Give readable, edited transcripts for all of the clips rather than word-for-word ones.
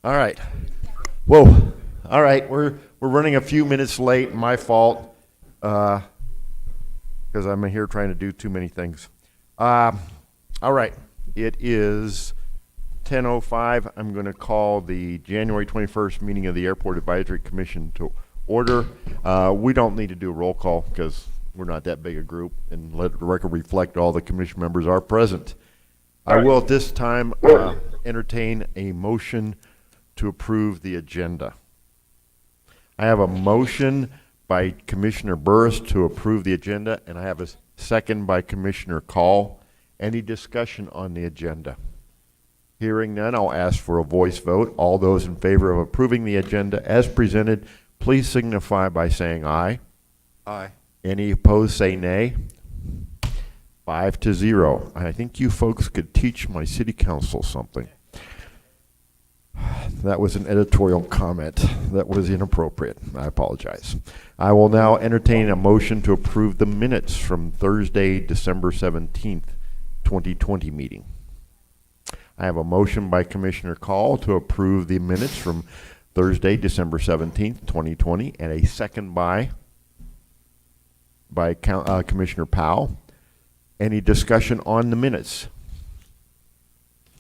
All right. Whoa. All right. We're running a few minutes late. My fault. Because I'm here trying to do too many things. All right. It is 10:05. I'm going to call the January 21st meeting of the Airport Advisory Commission to order. We don't need to do a roll call because we're not that big a group, and let the record reflect all the commission members are present. I will at this time entertain a motion to approve the agenda. I have a motion by Commissioner Burris to approve the agenda, and I have a second by Commissioner Call. Any discussion on the agenda? Hearing none, I'll ask for a voice vote. All those in favor of approving the agenda as presented, please signify by saying aye. Aye. Any opposed, say nay. 5-0. I think you folks could teach my city council something. That was an editorial comment that was inappropriate. I apologize. I will now entertain a motion to approve the minutes from Thursday, December 17th, 2020 meeting. I have a motion by Commissioner Call to approve the minutes from Thursday, December 17th, 2020, and a second by Commissioner Powell. Any discussion on the minutes?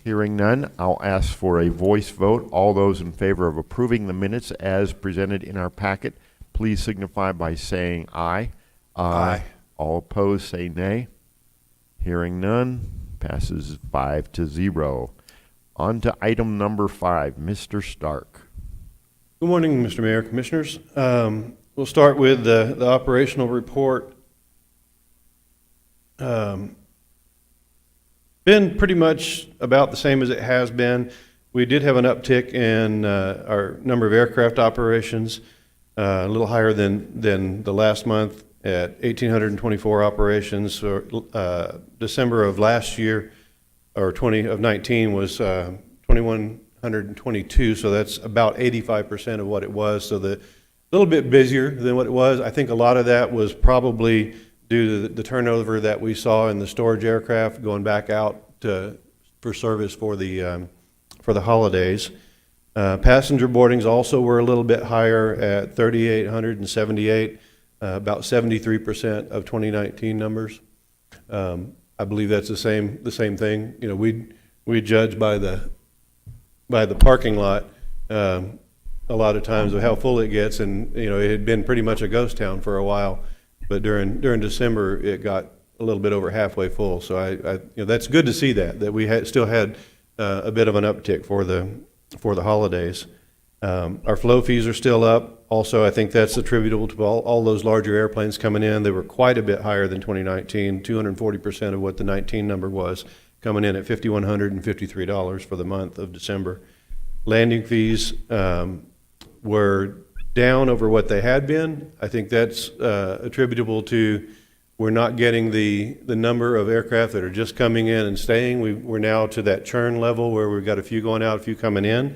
Hearing none, I'll ask for a voice vote. All those in favor of approving the minutes as presented in our packet, please signify by saying aye. Aye. All opposed, say nay. Hearing none, passes 5-0. On to item number 5, Mr. Stark. Good morning, Mr. Mayor, Commissioners. We'll start with the operational report. Been pretty much about the same as it has been. We did have an uptick in our number of aircraft operations, a little higher than the last month at 1,824 operations. So, December of last year, or 2019, was 2,122. So that's about 85% of what it was. So a little bit busier than what it was. I think a lot of that was probably due to the turnover that we saw in the storage aircraft going back out for service for the holidays. Passenger boardings also were a little bit higher at 3,878, about 73% of 2019 numbers. I believe that's the same thing. You know, we judge by the parking lot a lot of times of how full it gets, and you know it had been pretty much a ghost town for a while. But during December, it got a little bit over halfway full. So that's good to see that we still had a bit of an uptick for the holidays. Our flow fees are still up. Also, I think that's attributable to all those larger airplanes coming in. They were quite a bit higher than 2019, 240% of what the 19 number was, coming in at $5,153 for the month of December. Landing fees were down over what they had been. I think that's attributable to we're not getting the number of aircraft that are just coming in and staying. We're now to that churn level where we've got a few going out, a few coming in.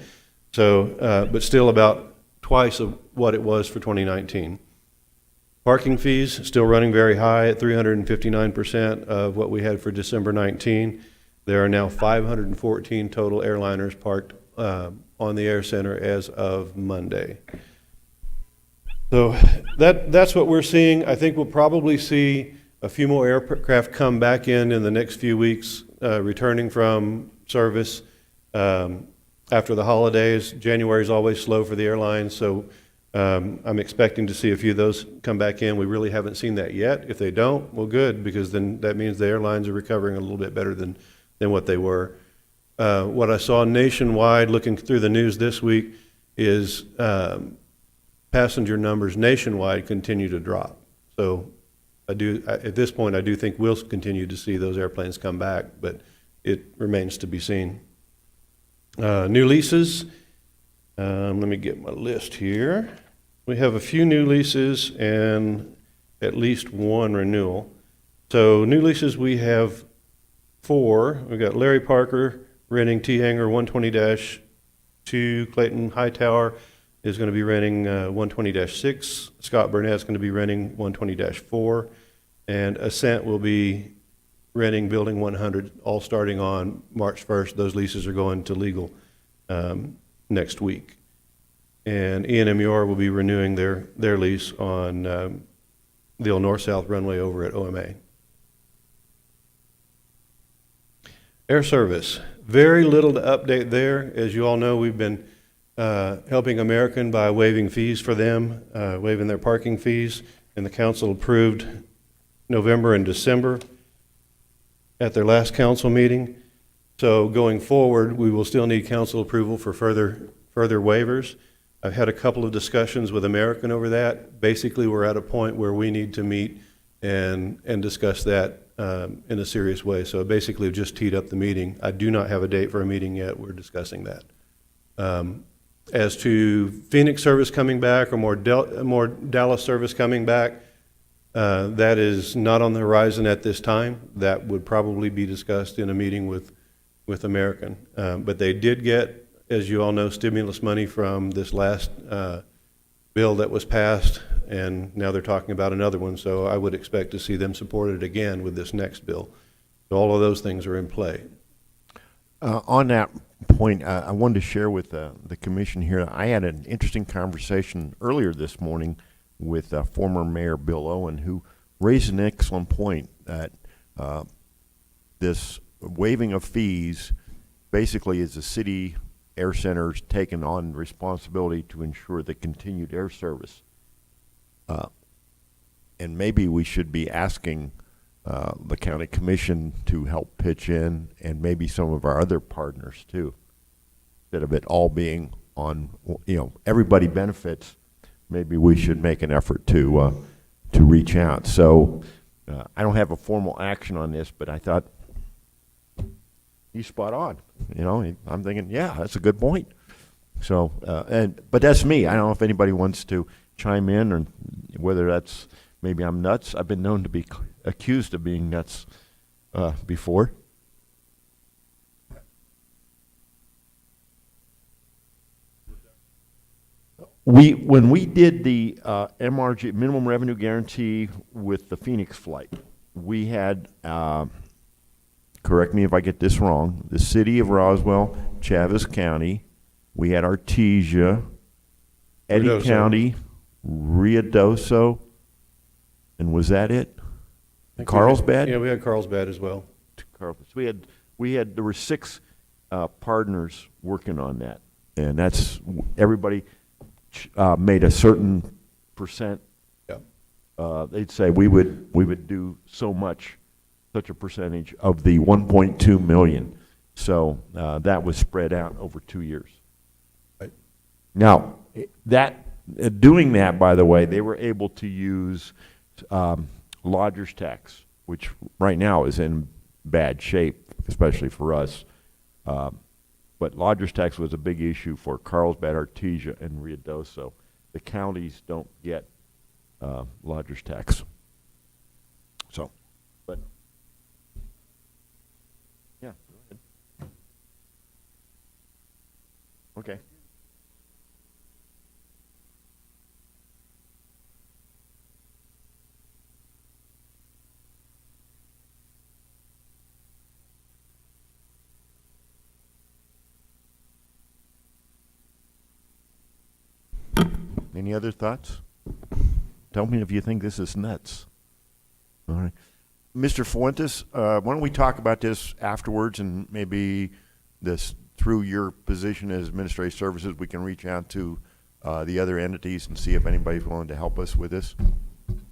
So, but still about twice of what it was for 2019. Parking fees still running very high at 359% of what we had for December 19. There are now 514 total airliners parked on the Air Center as of Monday. So that's what we're seeing. I think we'll probably see a few more aircraft come back in the next few weeks, returning from service after the holidays. January is always slow for the airlines, so I'm expecting to see a few of those come back in. We really haven't seen that yet. If they don't, well, good, because then that means the airlines are recovering a little bit better than what they were. What I saw nationwide, looking through the news this week, is passenger numbers nationwide continue to drop. So at this point, I do think we'll continue to see those airplanes come back, but it remains to be seen. New leases. Let me get my list here. We have a few new leases and at least one renewal. So new leases, we have 4. We've got Larry Parker renting T-Hangar 120-2, Clayton Hightower is going to be renting 120-6. Scott Burnett's going to be renting 120-4. And Ascent will be renting Building 100, all starting on March 1st. Those leases are going to legal next week. And ENMUR will be renewing their lease on the old north-south runway over at OMA. Air service, very little to update there. As you all know, we've been helping American by waiving fees for them, waiving their parking fees, and the council approved November and December at their last council meeting. So going forward, we will still need council approval for further waivers. I've had a couple of discussions with American over that. Basically, we're at a point where we need to meet and discuss that in a serious way. So basically, we've just teed up the meeting. I do not have a date for a meeting yet. We're discussing that. As to Phoenix service coming back or more Dallas service coming back, that is not on the horizon at this time. That would probably be discussed in a meeting with American. But they did get, as you all know, stimulus money from this last bill that was passed, and now they're talking about another one. So I would expect to see them supported again with this next bill. So all of those things are in play. On that point, I wanted to share with the commission here, I had an interesting conversation earlier this morning with former Mayor Bill Owen, who raised an excellent point that this waiving of fees basically is the city air centers taking on responsibility to ensure the continued air service. And maybe we should be asking the county commission to help pitch in, and maybe some of our other partners too, instead of it all being on, everybody benefits. Maybe we should make an effort to reach out. So I don't have a formal action on this, but I thought he's spot on. I'm thinking, yeah, that's a good point. So, but that's me. I don't know if anybody wants to chime in, or whether that's, maybe I'm nuts. I've been known to be accused of being nuts before. When we did the MRG, minimum revenue guarantee, with the Phoenix flight, we had, correct me if I get this wrong, the city of Roswell, Chaves County, we had Artesia, Eddy Ruidoso. County, Ruidoso, and was that it? Carlsbad? Yeah, we had Carlsbad as well. Carlsbad. There were 6 partners working on that, and that's, everybody made a certain percent. Yeah. They'd say we would do so much, such a percentage of the 1.2 million. So that was spread out over 2 years. Right. Now, doing that, by the way, they were able to use lodger's tax, which right now is in bad shape, especially for us. But lodger's tax was a big issue for Carlsbad, Artesia, and Ruidoso. The counties don't get lodger's tax. So, but yeah, go ahead. Okay. Any other thoughts? Tell me if you think this is nuts. All right. Mr. Fuentes, why don't we talk about this afterwards, and maybe this, through your position as administrative services, we can reach out to the other entities and see if anybody's willing to help us with this.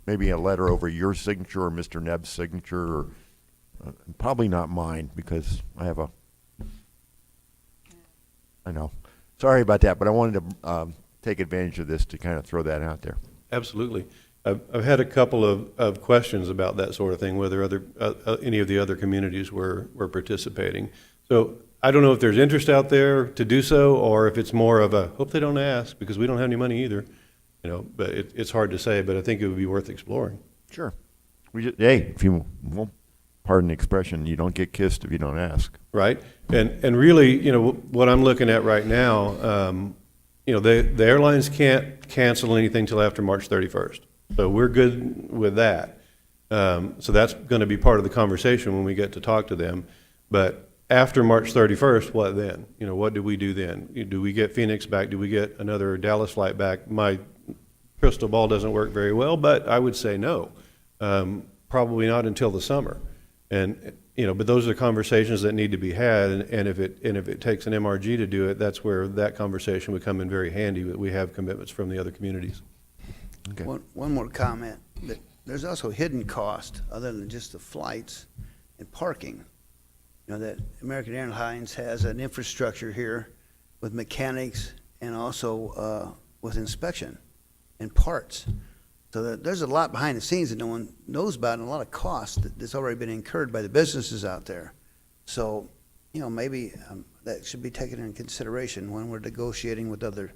Maybe a letter over your signature or Mr. Nebb's signature, or probably not mine, because I have I know. Sorry about that, but I wanted to take advantage of this to kind of throw that out there. Absolutely. I've had a couple of questions about that sort of thing, whether any of the other communities were participating. So I don't know if there's interest out there to do so, or if it's more of a, hope they don't ask, because we don't have any money either. But it's hard to say, but I think it would be worth exploring. Sure. Hey, if you won't, pardon the expression, you don't get kissed if you don't ask. Right. And really, what I'm looking at right now, the airlines can't cancel anything till after March 31st. So we're good with that. So that's going to be part of the conversation when we get to talk to them. But after March 31st, what then? You know, what do we do then? Do we get Phoenix back? Do we get another Dallas flight back? My crystal ball doesn't work very well, but I would say no. Probably not until the summer. And, you know, but those are conversations that need to be had, and if it takes an MRG to do it, that's where that conversation would come in very handy, that we have commitments from the other communities. Okay. One more comment, that there's also hidden cost, other than just the flights and parking. You know, that American Airlines has an infrastructure here with mechanics and also with inspection and parts. So that there's a lot behind the scenes that no one knows about, and a lot of cost that's already been incurred by the businesses out there. So, you know, maybe that should be taken into consideration when we're negotiating with other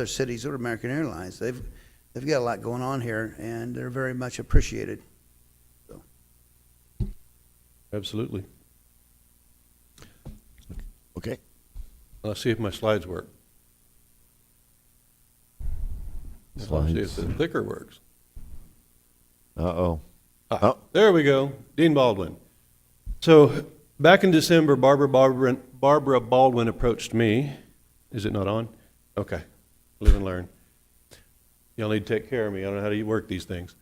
cities or American Airlines. They've got a lot going on here, and they're very much appreciated. So. Absolutely. Okay. Let's see if my slides work. Let's see if the clicker works. Uh-oh. There we go. Dean Baldwin. So back in December, Barbara Baldwin approached me. Is it not on? Okay. Live and learn. Y'all need to take care of me. I don't know how to work these things.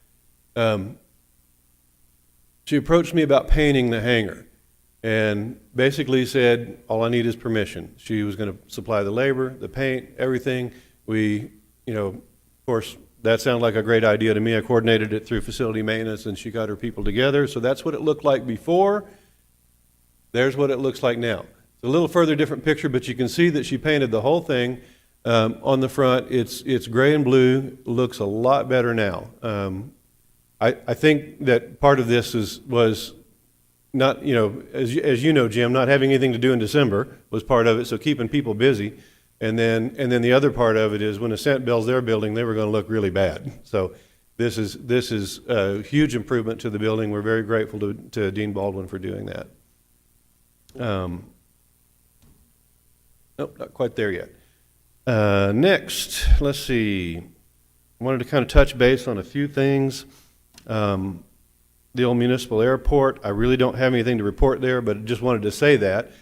She approached me about painting the hangar and basically said, all I need is permission. She was going to supply the labor, the paint, everything. We, you know, of course, that sounded like a great idea to me. I coordinated it through facility maintenance, and she got her people together. So that's what it looked like before. There's what it looks like now. It's a little further different picture, but you can see that she painted the whole thing. On the front, it's gray and blue. Looks a lot better now. I think that part of this was not, you know, as you know, Jim, not having anything to do in December was part of it. So keeping people busy. And then the other part of it is when the Ascent builds their building, they were going to look really bad. So this is a huge improvement to the building. We're very grateful to Dean Baldwin for doing that. Nope, not quite there yet. Next, let's see. I wanted to kind of touch base on a few things. The old municipal airport, I really don't have anything to report there, but just wanted to say that.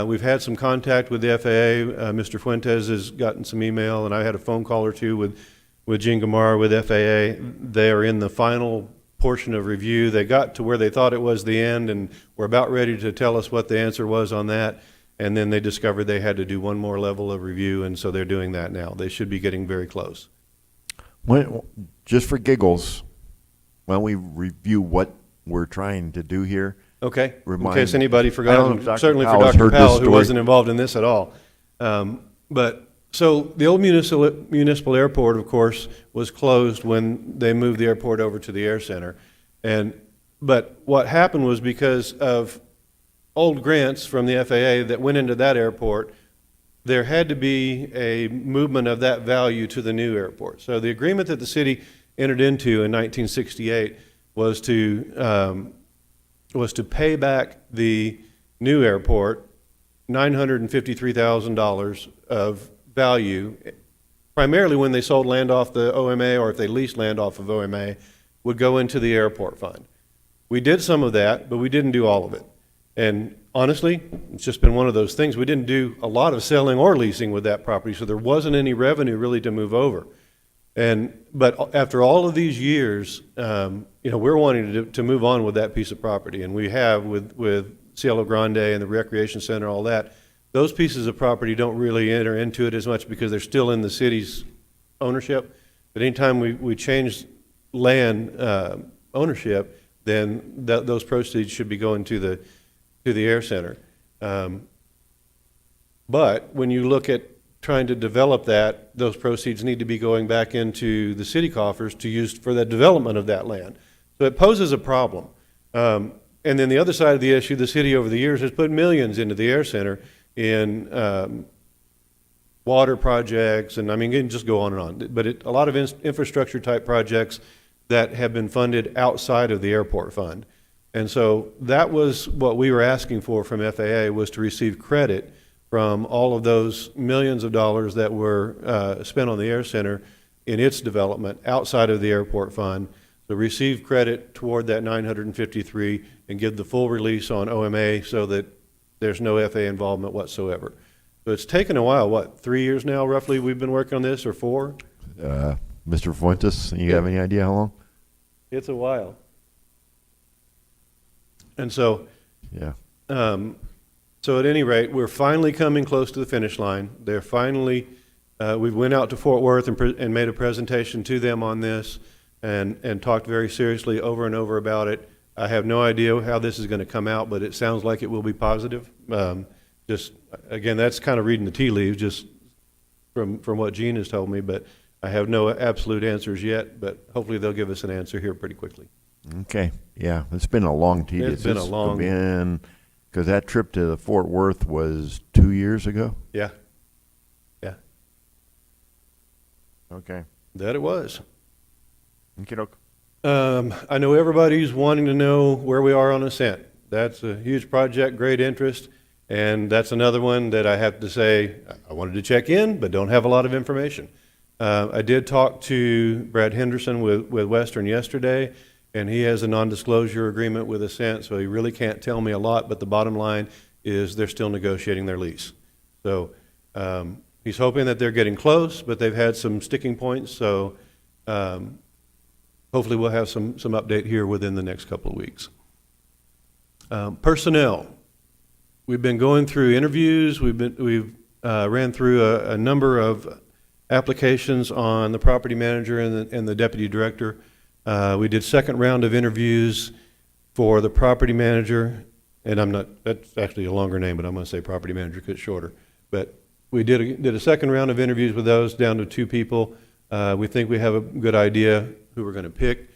We've had some contact with the FAA. Mr. Fuentes has gotten some email, and I had a phone call or two with Gene Gamar with FAA. They are in the final portion of review. They got to where they thought it was the end, and were about ready to tell us what the answer was on that. And then they discovered they had to do one more level of review, and so they're doing that now. They should be getting very close. Just for giggles, why don't we review what we're trying to do here? Okay, in case anybody forgot, Dr. certainly for Powell's Dr. heard this Powell, who story. wasn't involved in this at all. But so the old municipal airport, of course, was closed when they moved the airport over to the air center. But what happened was because of old grants from the FAA that went into that airport, there had to be a movement of that value to the new airport. So the agreement that the city entered into in 1968 was to pay back the new airport $953,000 of value, primarily when they sold land off the OMA, or if they leased land off of OMA, would go into the airport fund. We did some of that, but we didn't do all of it. And honestly, it's just been one of those things. We didn't do a lot of selling or leasing with that property, so there wasn't any revenue really to move over. But after all of these years, we're wanting to move on with that piece of property, and we have with Cielo Grande and the recreation center, all that. Those pieces of property don't really enter into it as much because they're still in the city's ownership. But anytime we change land ownership, then those proceeds should be going to the air center. But when you look at trying to develop that, those proceeds need to be going back into the city coffers to use for the development of that land. So it poses a problem. And then the other side of the issue, the city over the years has put millions into the air center in water projects, and I mean, you can just go on and on. But a lot of infrastructure type projects that have been funded outside of the airport fund. And so that was what we were asking for from FAA, was to receive credit from all of those millions of dollars that were spent on the air center in its development outside of the airport fund. So receive credit toward that 953 and give the full release on OMA so that there's no FAA involvement whatsoever. So it's taken a while, what, 3 years now roughly we've been working on this, or 4? Mr. Fuentes, you have any idea how long? It's a while. And so, Yeah. so at any rate, we're finally coming close to the finish line. They're finally, we went out to Fort Worth and made a presentation to them on this and talked very seriously over and over about it. I have no idea how this is going to come out, but it sounds like it will be positive. Just, again, that's kind of reading the tea leaves just from what Gene has told me, but I have no absolute answers yet, but hopefully they'll give us an answer here pretty quickly. Okay. Yeah, it's been a long tedious. It's been a long. Because that trip to Fort Worth was 2 years ago. Yeah. Yeah. Okay. That it was. Okay. I know everybody's wanting to know where we are on Ascent. That's a huge project, great interest, and that's another one that I have to say, I wanted to check in, but don't have a lot of information. I did talk to Brad Henderson with Western yesterday, and he has a non-disclosure agreement with Ascent, so he really can't tell me a lot, but the bottom line is they're still negotiating their lease. So he's hoping that they're getting close, but they've had some sticking points, so hopefully we'll have some update here within the next couple of weeks. Personnel. We've been going through interviews. We've ran through a number of applications on the property manager and the deputy director. We did second round of interviews for the property manager, and that's actually a longer name, but I'm going to say property manager because it's shorter. But we did a second round of interviews with those, down to 2 people. We think we have a good idea who we're going to pick.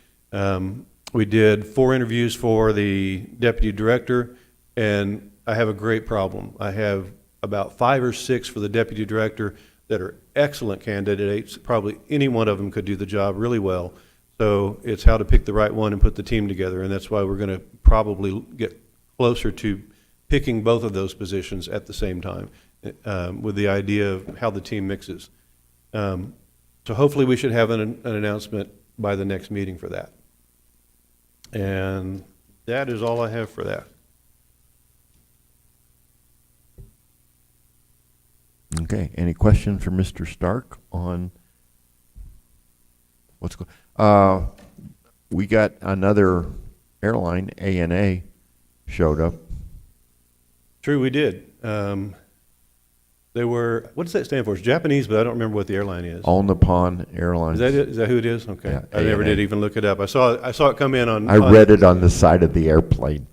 We did 4 interviews for the deputy director, and I have a great problem. I have about 5 or 6 for the deputy director that are excellent candidates. Probably any one of them could do the job really well. So it's how to pick the right one and put the team together, and that's why we're going to probably get closer to picking both of those positions at the same time, with the idea of how the team mixes. So hopefully we should have an announcement by the next meeting for that. And that is all I have for that. Okay. Any questions for Mr. Stark on what's going? We got another airline, ANA, showed up. True, we did. They were, what does that stand for? It's Japanese, but I don't remember what the airline is. All Nippon Airlines. Is that it? Is that who it is? Okay. Yeah, I never ANA. did even look it up. I saw it come in on. I read it on the side of the airplane.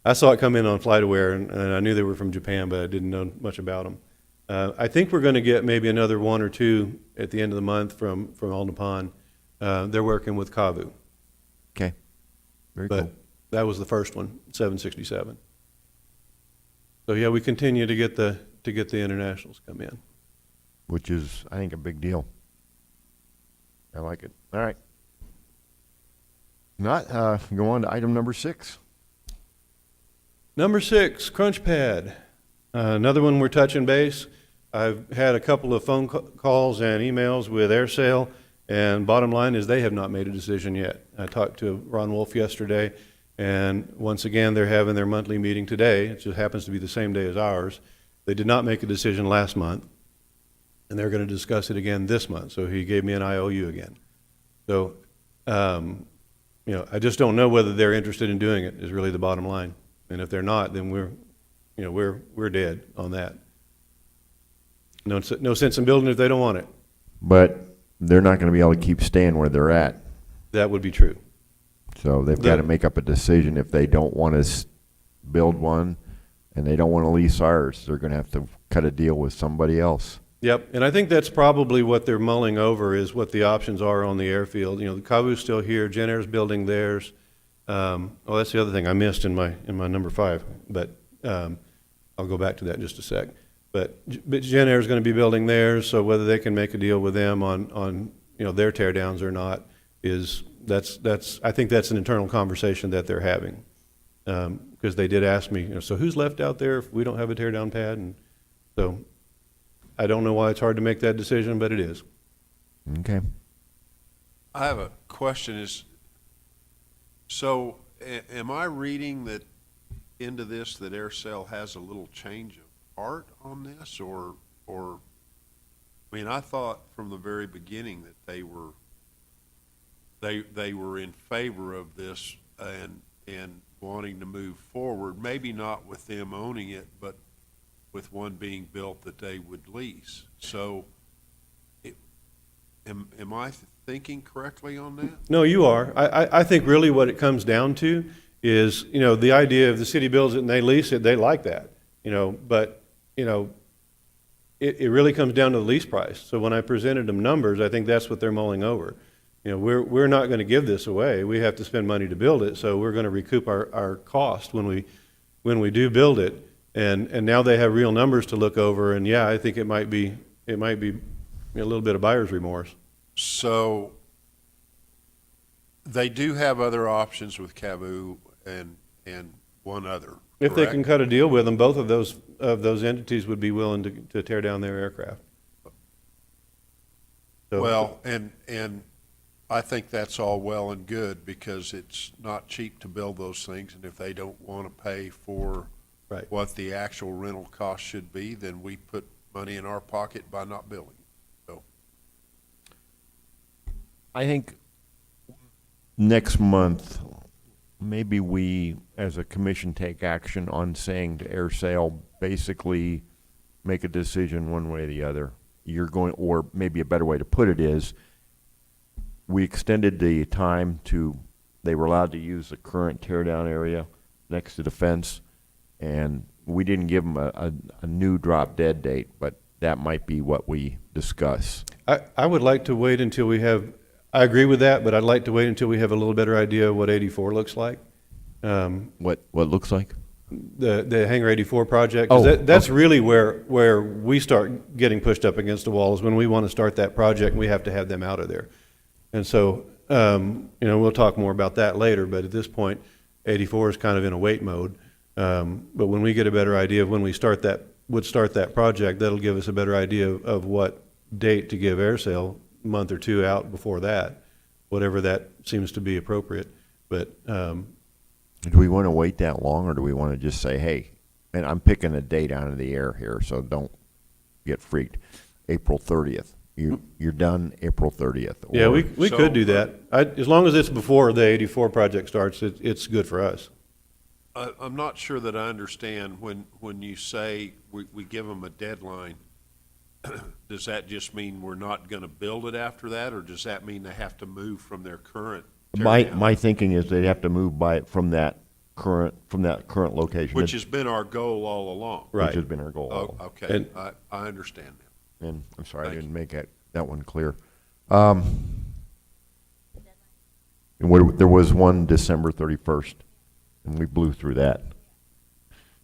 I saw it come in on FlightAware, and I knew they were from Japan, but I didn't know much about them. I think we're going to get maybe another 1 or 2 at the end of the month from All Nippon. They're working with Kavu. Okay. Very But cool. that was the first one, 767. So yeah, we continue to get the internationals come in. Which is, I think, a big deal. I like it. All right. Not go on to item number 6. Number 6, Crunchpad. Another one we're touching base. I've had a couple of phone calls and emails with AirSail, and bottom line is they have not made a decision yet. I talked to Ron Wolf yesterday, and once again, they're having their monthly meeting today. It just happens to be the same day as ours. They did not make a decision last month, and they're going to discuss it again this month. So he gave me an IOU again. So, I just don't know whether they're interested in doing it, is really the bottom line. And if they're not, then we're dead on that. No sense in building if they don't want it. But they're not going to be able to keep staying where they're at. That would be true. So they've got to make up a decision. If they don't want to build one and they don't want to lease ours, they're going to have to cut a deal with somebody else. Yep, and I think that's probably what they're mulling over, is what the options are on the airfield. The Kavu's still here, Jen Air's building theirs. That's the other thing I missed in my number 5, but I'll go back to that in just a sec. But Jen Air's going to be building theirs, so whether they can make a deal with them on their teardowns or not I think that's an internal conversation that they're having, because they did ask me, so who's left out there if we don't have a teardown pad? And so I don't know why it's hard to make that decision, but it is. Okay. I have a question. Am I reading that into this that AirSale has a little change of heart on this, or, I mean, I thought from the very beginning that they were in favor of this and wanting to move forward, maybe not with them owning it, but with one being built that they would lease. So, am I thinking correctly on that? No, you are. I think really what it comes down to is, the idea of the city builds it and they lease it, they like that, but, it really comes down to the lease price. So when I presented them numbers, I think that's what they're mulling over. We're not going to give this away. We have to spend money to build it, so we're going to recoup our cost when we do build it. And now they have real numbers to look over, and yeah, I think it might be a little bit of buyer's remorse. So, they do have other options with Cavu and one other, If they can correct? cut a deal with them, both of those entities would be willing to tear down their aircraft. So- Well, and I think that's all well and good, because it's not cheap to build those things, and if they don't want to pay for Right. what the actual rental cost should be, then we put money in our pocket by not building. So, I think next month, maybe we, as a commission, take action on saying to AirSale, basically make a decision one way or the other. You're going, or maybe a better way to put it is, we extended the time to, they were allowed to use the current tear-down area next to the fence, and we didn't give them a new drop-dead date, but that might be what we discuss. I would like to wait until we have, I agree with that, but I'd like to wait until we have a little better idea of what 84 looks like. What looks like? The Hangar 84 project, 'cause Oh, that's really where we start getting pushed up against the walls. When we want to start that project, we have to have them out of there. And so, we'll talk more about that later, but at this point, 84 is kind of in a wait mode. But when we get a better idea of when we start that project, that'll give us a better idea of what date to give AirSale, a month or two out before that, whatever that seems to be appropriate. But, Do we want to wait that long, or do we want to just say, hey, and I'm picking a date out of the air here, so don't get freaked, April 30th. You're done April 30th. yeah, or- we So- could do that. As long as it's before the 84 project starts, it's good for us. I'm not sure that I understand when you say we give them a deadline. Does that just mean we're not going to build it after that, or does that mean they have to move from their current tear-down? My thinking is they'd have to move from that current location. Which has been our goal all along. Right. Which has been our goal. all Oh, along. okay, And- I understand now. And I'm sorry, I Thank didn't make that one clear. And there was one December 31st, and we blew through that.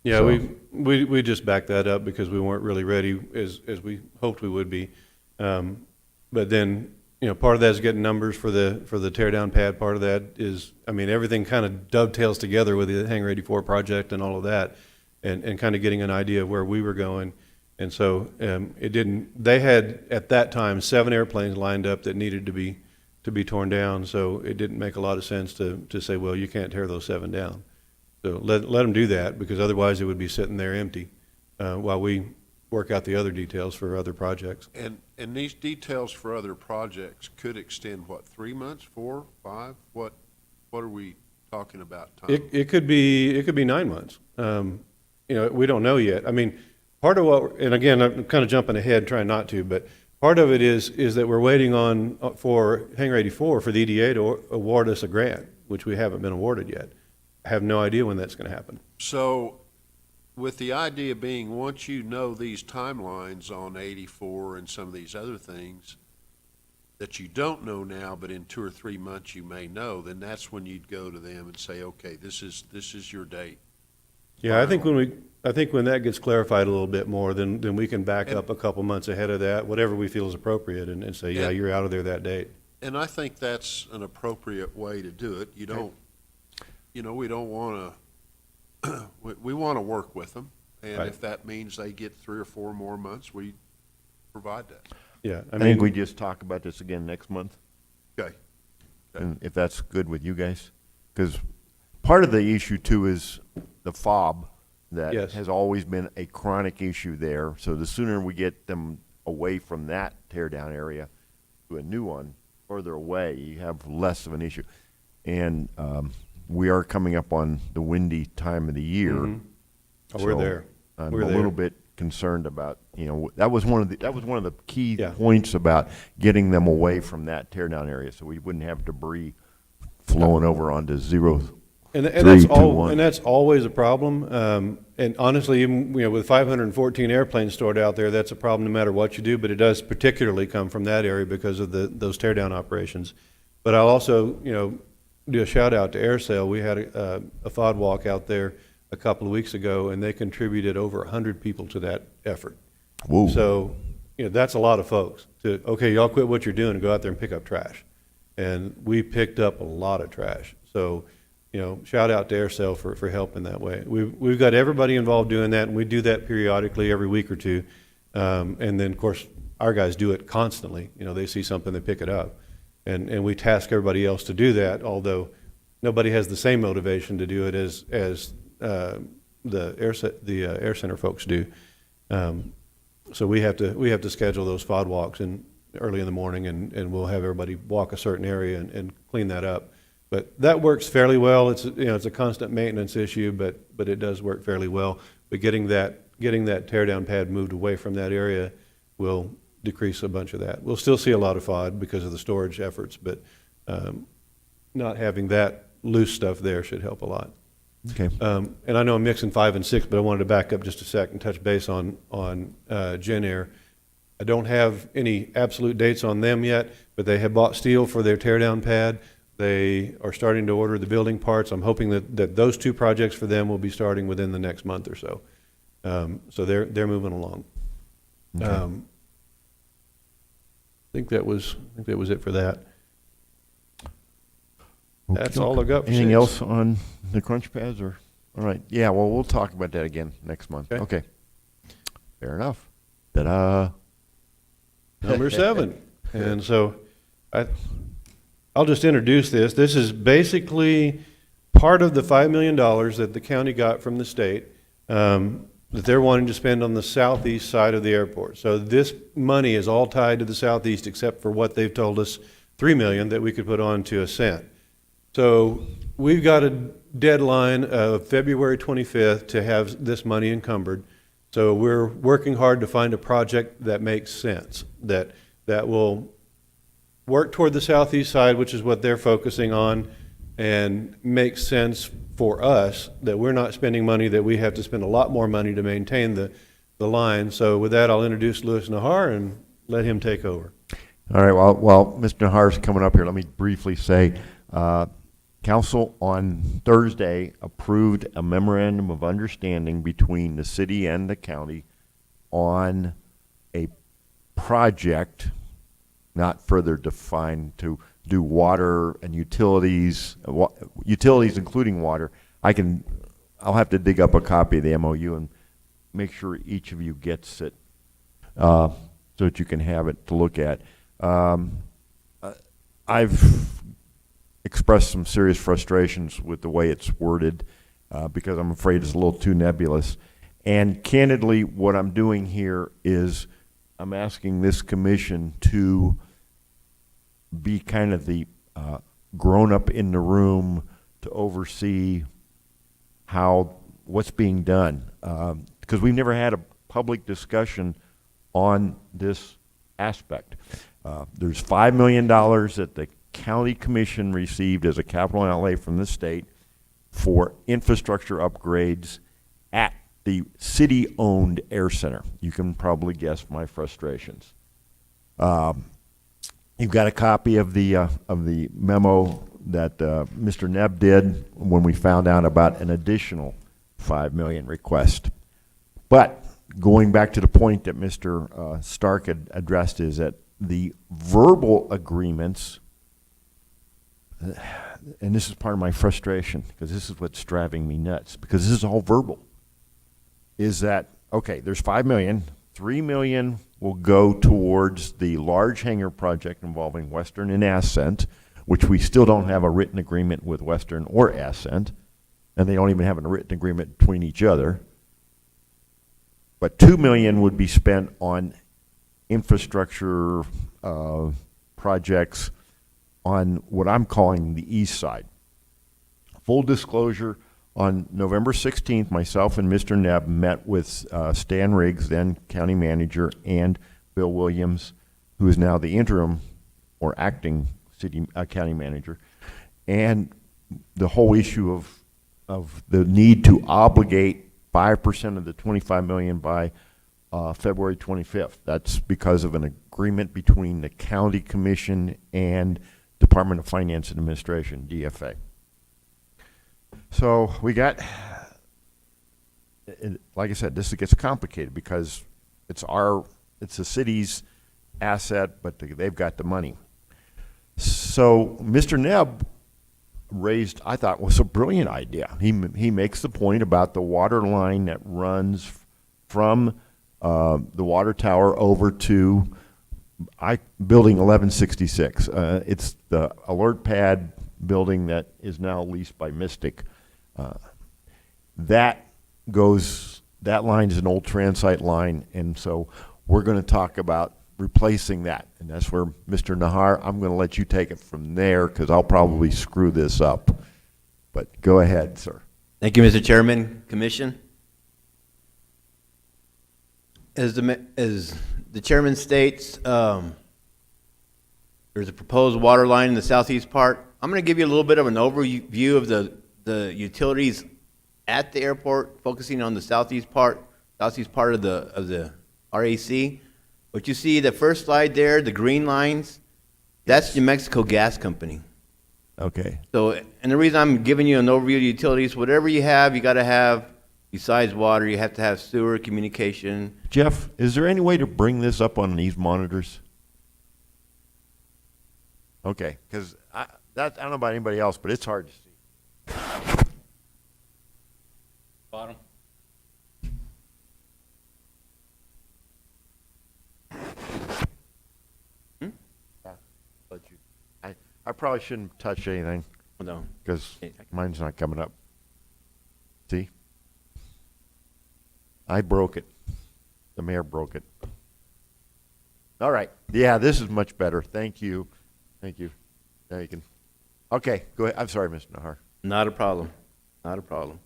Yeah, So- we just backed that up because we weren't really ready as we hoped we would be. But then, part of that is getting numbers for the tear down pad. Part of that is, everything kind of dovetails together with the Hangar 84 project and all of that, and kind of getting an idea of where we were going. And so, they had at that time 7 airplanes lined up that needed to be torn down. So it didn't make a lot of sense to say, well, you can't tear those 7 down. So let them do that, because otherwise it would be sitting there empty while we work out the other details for other projects. And these details for other projects could extend, 3 months, 4, 5? What are we talking about time? It could be 9 months. We don't know yet. Part of what, and again, I'm kind of jumping ahead, trying not to, but part of it is that we're waiting on for Hangar 84 for the EDA to award us a grant, which we haven't been awarded yet. I have no idea when that's going to happen. So, with the idea being, once you know these timelines on 84 and some of these other things that you don't know now, but in 2 or 3 months you may know, then that's when you'd go to them and say, okay, this is your date. Yeah, I think when that gets clarified a little bit more, then we can back up a couple months ahead of that, whatever we feel is appropriate, and say, yeah, And- you're out of there that date. And I think that's an appropriate way to do it. You don't, we don't want to, we want to work with them. And Right. if that means they get 3 or 4 more months, we provide that. Yeah, I think we just talk about this again next month, Okay. and if that's good with you guys. Because part of the issue too is the fob that Yes. has always been a chronic issue there. So the sooner we get them away from that tear down area to a new one further away, you have less of an issue. And we are coming up on the windy time of the year. Oh, we're So there. I'm We're a there. little bit concerned about, that was one of the key Yeah. points about getting them away from that tear down area, so we wouldn't have debris flowing over onto 0321. And that's always a problem. And honestly, even, with 514 airplanes stored out there, that's a problem no matter what you do, but it does particularly come from that area because of those tear down operations. But I'll also, do a shout out to Air Sail. We had a FOD walk out there a couple of weeks ago, and they contributed over 100 people to that effort. Whoa. So, that's a lot of folks okay, y'all quit what you're doing and go out there and pick up trash. And we picked up a lot of trash. So, shout out to Air Sail for helping that way. We've got everybody involved doing that, and we do that periodically every week or two. And then, of course, our guys do it constantly. They see something, they pick it up. And we task everybody else to do that, although nobody has the same motivation to do it as the Air Center folks do. So we have to schedule those FOD walks early in the morning, and we'll have everybody walk a certain area and clean that up. But that works fairly well. It's a constant maintenance issue, but it does work fairly well. But getting that tear down pad moved away from that area will decrease a bunch of that. We'll still see a lot of FOD because of the storage efforts, but not having that loose stuff there should help a lot. Okay. And I know I'm mixing 5 and 6, but I wanted to back up just a sec and touch base on Jen Air. I don't have any absolute dates on them yet, but they have bought steel for their teardown pad. They are starting to order the building parts. I'm hoping that those two projects for them will be starting within the next month or so. So they're moving along. Okay. I think that was it for that. That's all I got for Anything six. else on the crunch pads, or, all right, yeah, well, we'll talk about that again next month. Okay. Okay. Fair enough. Ta-da. Number 7. And so I'll just introduce this. This is basically part of the $5 million that the county got from the state that they're wanting to spend on the southeast side of the airport. So this money is all tied to the southeast except for what they've told us, $3 million that we could put on to Ascent. So we've got a deadline of February 25th to have this money encumbered. So we're working hard to find a project that makes sense, that will work toward the southeast side, which is what they're focusing on, and makes sense for us, that we're not spending money that we have to spend a lot more money to maintain the line. So with that, I'll introduce Louis Nahar and let him take over. All right, well, while Mr. Nahar's coming up here, let me briefly say, Council on Thursday approved a memorandum of understanding between the city and the county on a project not further defined to do water and utilities, utilities including water. I'll have to dig up a copy of the MOU and make sure each of you gets it so that you can have it to look at. I've expressed some serious frustrations with the way it's worded because I'm afraid it's a little too nebulous. And candidly, what I'm doing here is I'm asking this commission to be kind of the grown-up in the room to oversee what's being done. Because we've never had a public discussion on this aspect. There's $5 million that the county commission received as a capital outlay from the state for infrastructure upgrades at the city-owned air center. You can probably guess my frustrations. You've got a copy of the memo that Mr. Nebb did when we found out about an additional $5 million request. But going back to the point that Mr. Stark had addressed, is that the verbal agreements, and this is part of my frustration, because this is what's driving me nuts, because this is all verbal, is that, okay, there's $5 million, $3 million will go towards the large hangar project involving Western and Ascent, which we still don't have a written agreement with Western or Ascent. and they don't even have a written agreement between each other. But $2 million would be spent on infrastructure projects on what I'm calling the east side. Full disclosure, on November 16th, myself and Mr. Nebb met with Stan Riggs, then county manager, and Bill Williams, who is now the interim or acting county manager, and the whole issue of the need to obligate 5% of the $25 million by February 25th. That's because of an agreement between the county commission and Department of Finance and Administration, DFA. So we got, like I said, this gets complicated because it's the city's asset, but they've got the money. So Mr. Nebb raised, I thought, was a brilliant idea. He makes the point about the water line that runs from the water tower over to building 1166. It's the alert pad building that is now leased by Mystic. That line is an old transite line, and so we're going to talk about replacing that, and that's where Mr. Nahar, I'm going to let you take it from there because I'll probably screw this up. But go ahead, sir. Thank you, Mr. Chairman, Commission. As the chairman states, there's a proposed water line in the southeast part. I'm going to give you a little bit of an overview of the utilities at the airport, focusing on the southeast part of the RAC. What you see, the first slide there, the green lines, that's New Mexico Gas Company. Okay. So, and the reason I'm giving you an overview of the utilities, whatever you have, you got to have, besides water, you have to have sewer, communication. Jeff, is there any way to bring this up on these monitors? Okay, because I don't know about anybody else, but it's hard to see. Bottom. Let you. I probably shouldn't touch anything No. because mine's not coming up. See? I broke it. The mayor broke it. All right. Yeah, this is much better. Thank you. Thank you. Now you can. Okay, go ahead. I'm sorry, Mr. Nahar. Not a problem. Not a problem.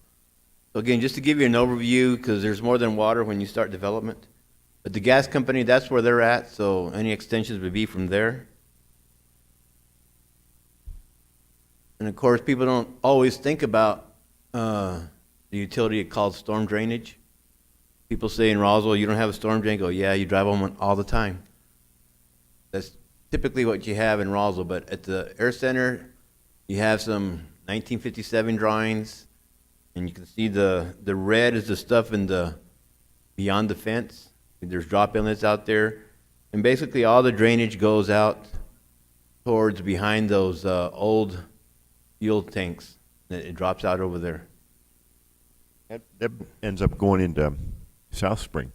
So again, just to give you an overview, because there's more than water when you start development. But the gas company, that's where they're at, so any extensions would be from there. And of course, people don't always think about the utility called storm drainage. People say in Roswell, you don't have a storm drain. Go, yeah, you drive them all the time. That's typically what you have in Roswell. But at the Air Center, you have some 1957 drawings, and you can see the red is the stuff in the beyond the fence. There's drop inlets out there, and basically all the drainage goes out towards behind those old fuel tanks. It drops out over there. That ends up going into South Spring.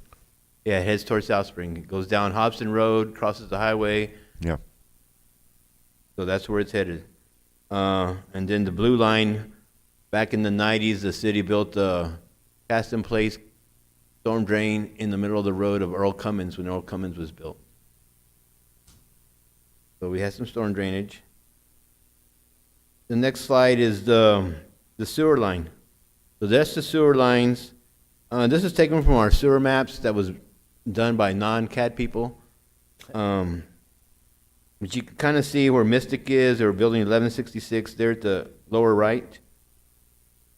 Yeah, it heads towards South Spring. It goes down Hobson Road, crosses the highway. Yeah. So that's where it's headed. And then the blue line, back in the 90s, the city built a cast-in-place storm drain in the middle of the road of Earl Cummins when Earl Cummins was built. So we had some storm drainage. The next slide is the sewer line. So that's the sewer lines. This is taken from our sewer maps that was done by non-CAD people. But you can kind of see where Mystic is, or building 1166 there at the lower right.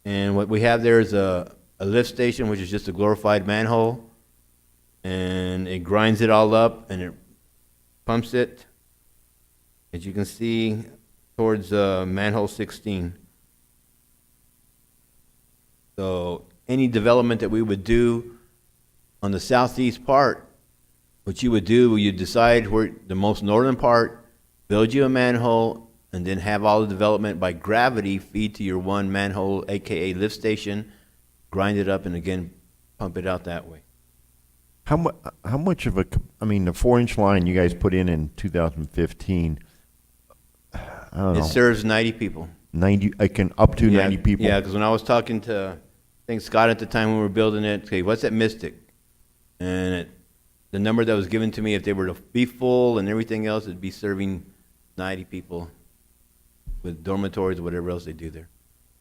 And what we have there is a lift station, which is just a glorified manhole. And it grinds it all up and it pumps it, as you can see, towards manhole 16. So any development that we would do on the southeast part, what you would do, you decide where the most northern part, build you a manhole, and then have all the development by gravity feed to your one manhole, aka lift station, grind it up, and again pump it out that way. How much of the 4-inch line you guys put in 2015, I don't know. It serves 90 people. 90, it can up to Yeah, 90 people? Yeah, because when I was talking to, I think Scott at the time when we were building it, okay, what's at Mystic? And the number that was given to me, if they were to be full and everything else, it'd be serving 90 people with dormitories, whatever else they do there.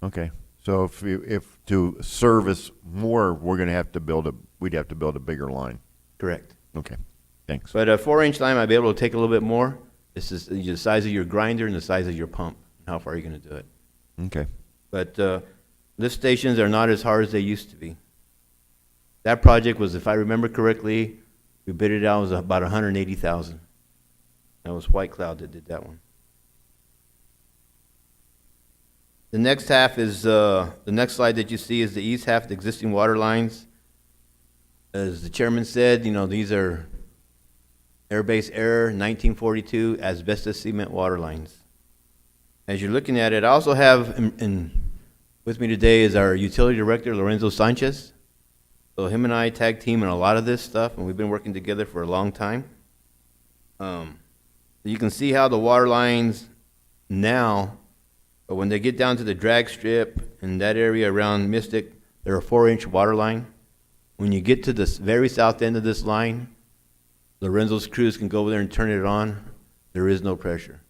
Okay, so if to service more, we're gonna have to we'd have to build a bigger line. Correct. Okay, thanks. But a 4-inch line, I'd be able to take a little bit more. This is the size of your grinder and the size of your pump, how far you're gonna do it. Okay, But lift stations are not as hard as they used to be. That project was, if I remember correctly, we bid it out, it was about 180,000. That was White Cloud that did that one. The next half is, the next slide that you see is the east half, the existing water lines. As the chairman said, these are airbase error 1942 asbestos cement water lines. As you're looking at it, I also have with me today is our utility director, Lorenzo Sanchez. So him and I tag team in a lot of this stuff, and we've been working together for a long time. You can see how the water lines now, but when they get down to the drag strip in that area around Mystic, they're a 4-inch water line. When you get to the very south end of this line, Lorenzo's crews can go over there and turn it on. There is no pressure.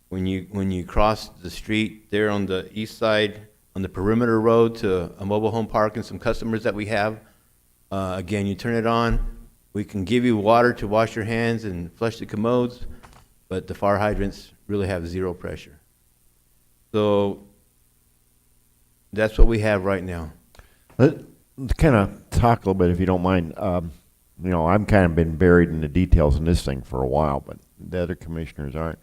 When you cross the street there on the east side, on the perimeter road to a mobile home park and some customers that we have, again, you turn it on. We can give you water to wash your hands and flush the commodes, but the fire hydrants really have zero pressure. So that's what we have right now. let's kind of talk a little bit, if you don't mind. I'm kind of been buried in the details in this thing for a while, but the other commissioners aren't.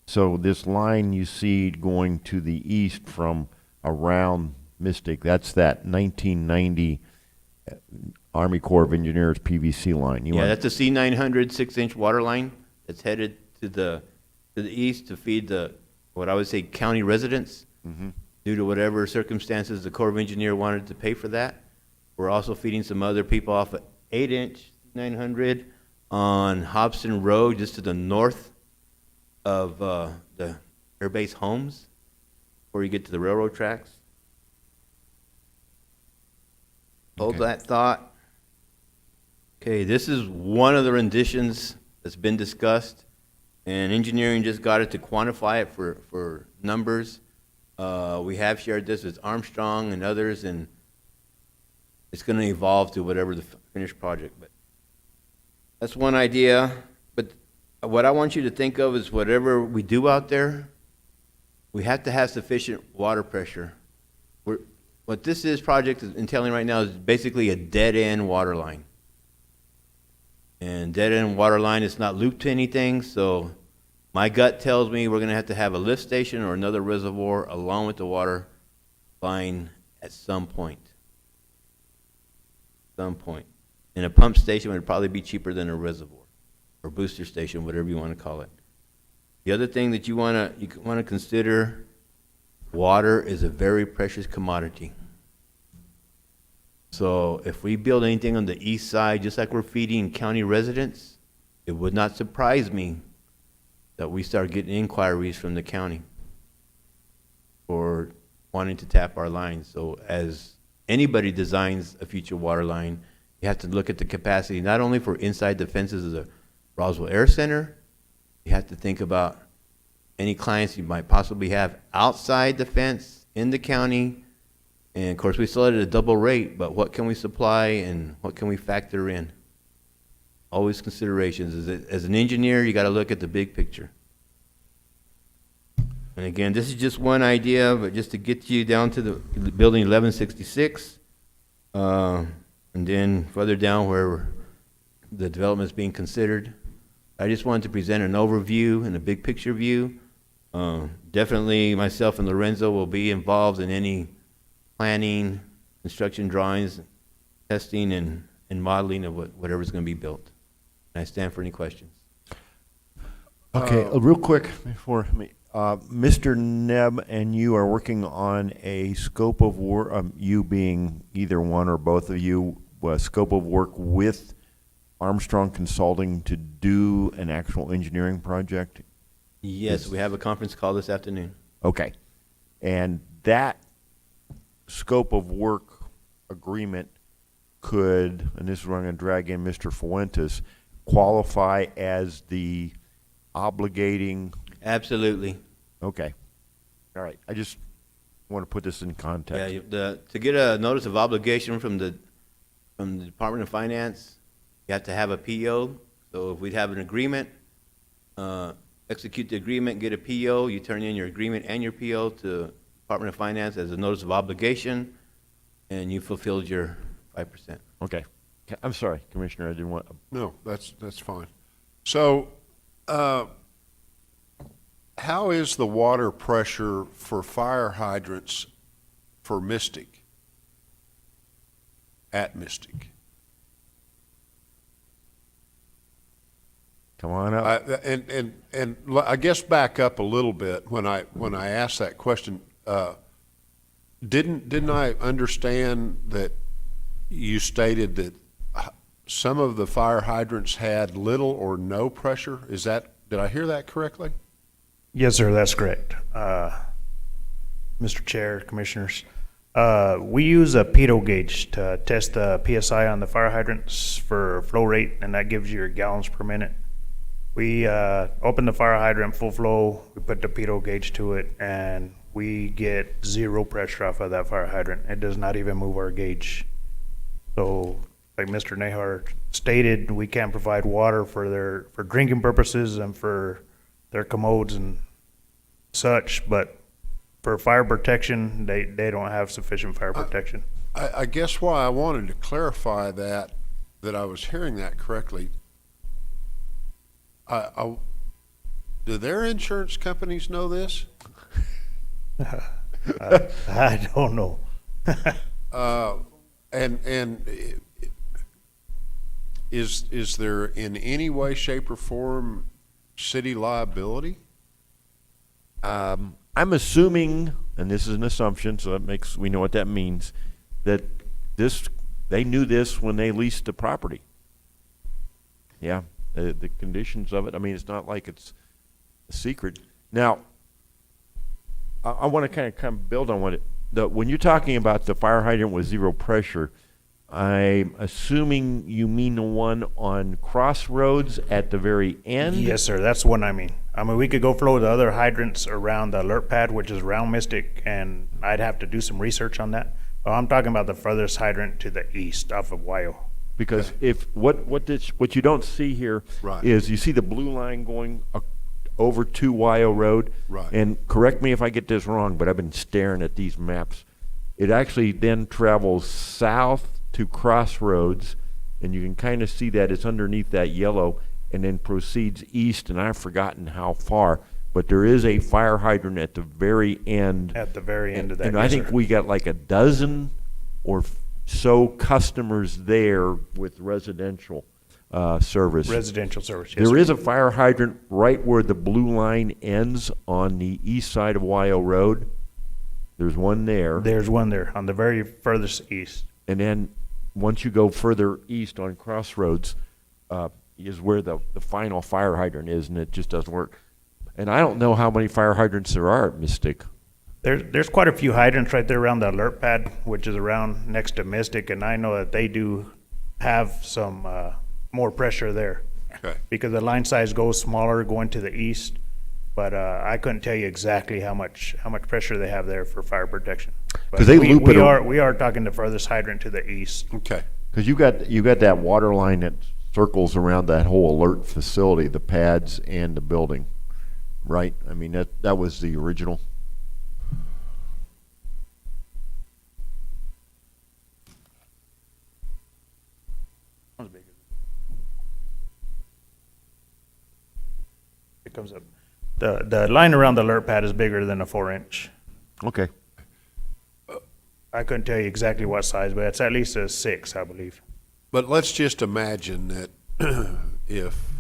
So this line you see going to the east from around Mystic, that's that 1990 Army Corps of Engineers PVC line. Yeah, that's a C900 6-inch water line that's headed to the east to feed what I would say county residents. Mm-hmm. Due to whatever circumstances the Corps of Engineer wanted to pay for that. We're also feeding some other people off an 8-inch 900 on Hobson Road, just to the north of the Air Base homes, before you get to the railroad tracks. Hold Okay. that thought. Okay, this is one of the renditions that's been discussed, and engineering just got it to quantify it for numbers. We have shared this with Armstrong and others, and it's going to evolve to whatever the finished project. But that's one idea. But what I want you to think of is whatever we do out there, we have to have sufficient water pressure. What this project is entailing right now is basically a dead-end water line. And dead-end water line is not looped to anything, so my gut tells me we're going to have a lift station or another reservoir along with the water line at some point. Some point. And a pump station would probably be cheaper than a reservoir or booster station, whatever you want to call it. The other thing that you want to consider, water is a very precious commodity. So if we build anything on the east side, just like we're feeding county residents, it would not surprise me that we start getting inquiries from the county for wanting to tap our lines. So as anybody designs a future water line, you have to look at the capacity, not only for inside the fences of the Roswell Air Center, you have to think about any clients you might possibly have outside the fence in the county. And of course, we still at a double rate, but what can we supply and what can we factor in? Always considerations. As an engineer, you got to look at the big picture. And again, this is just one idea, but just to get you down to the building 1166, and then further down where the development is being considered. I just wanted to present an overview and a big picture view. Definitely myself and Lorenzo will be involved in any planning, construction drawings, testing, and modeling of whatever's going to be built. And I stand for any questions. Okay, real quick before me, Mr. Nebb and you are working on a scope of work, you being either one or both of you, a scope of work with Armstrong Consulting to do an actual engineering project? Yes, we have a conference call this afternoon. Okay. And that scope of work agreement could, and this is where I'm going to drag in Mr. Fuentes, qualify as the obligating, Absolutely. okay. All right, I just want to put this in Yeah, context. to get a notice of obligation from the Department of Finance, you have to have a PO. So if we'd have an agreement, execute the agreement, get a PO, you turn in your agreement and your PO to Department of Finance as a notice of obligation, and you fulfilled your 5%. Okay. I'm sorry, Commissioner, I didn't want, No, that's fine. So, how is the water pressure for fire hydrants for Mystic? At Mystic? come on up. And I guess back up a little bit when I asked that question. Didn't I understand that you stated that some of the fire hydrants had little or no pressure? Did I hear that correctly? Yes, sir, that's correct. Mr. Chair, Commissioners, we use a pitot gauge to test the PSI on the fire hydrants for flow rate, and that gives you your gallons per minute. We open the fire hydrant full flow, we put the pitot gauge to it, and we get zero pressure off of that fire hydrant. It does not even move our gauge. So, like Mr. Nahar stated, we can't provide water for drinking purposes and for their commodes and such, but for fire protection, they don't have sufficient fire protection. I guess why I wanted to clarify that I was hearing that correctly. Do their insurance companies know this? I don't know. And is there in any way, shape, or form city liability? I'm assuming, and this is an assumption, so we know what that means, that they knew this when they leased the property. Yeah, the conditions of it, I mean, it's not like it's a secret. Now, I want to kind of build on when you're talking about the fire hydrant with zero pressure, I'm assuming you mean the one on Crossroads at the very end? Yes, sir, that's what I mean. I mean, we could go flow the other hydrants around the alert pad, which is around Mystic, and I'd have to do some research on that. But I'm talking about the furthest hydrant to the east off of Wyo. Because if what you don't see here Right. is you see the blue line going over to Wyo Road. Right. And correct me if I get this wrong, but I've been staring at these maps. It actually then travels south to Crossroads, and you can kind of see that it's underneath that yellow, and then proceeds east, and I've forgotten how far, but there is a fire hydrant at the very end. At the very end of that. And I yes, think sir. we got like a dozen or so customers there with residential service. Residential service, yes, There sir. is a fire hydrant right where the blue line ends on the east side of Wyo Road. There's one there. There's one there on the very furthest east. And then once you go further east on Crossroads, is where the final fire hydrant is, and it just doesn't work. And I don't know how many fire hydrants there are at Mystic. There's quite a few hydrants right there around the alert pad, which is around next to Mystic, and I know that they do have some more pressure there. Okay. Because the line size goes smaller going to the east, but I couldn't tell you exactly how much pressure they have there for fire protection. But 'Cause they loop it we are talking the furthest hydrant to the east. Okay. Because you got that water line that circles around that whole alert facility, the pads and the building, right? I mean, that was the original. It comes up. The line around the alert pad is bigger than a 4-inch. Okay. I couldn't tell you exactly what size, but it's at least a 6, I believe. But let's just imagine that if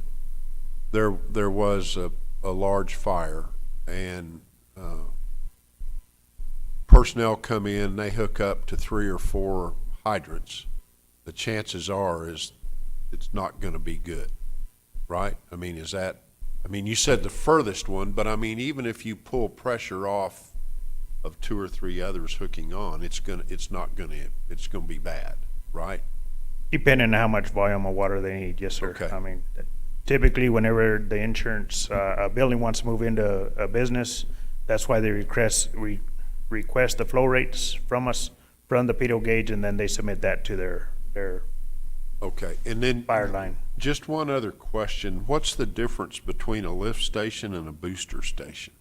there was a large fire and personnel come in, they hook up to 3 or 4 hydrants, the chances are is it's not going to be good, right? I mean, you said the furthest one, but I mean, even if you pull pressure off of 2 or 3 others hooking on, it's gonna be bad, right? Depending on how much volume of water they need, yes, sir. Okay. I mean, typically, whenever the insurance, a building wants to move into a business, that's why they request the flow rates from us, from the pedal gauge, and then they submit that to their Okay, and then fire line. just one other question. What's the difference between a lift station and a booster station?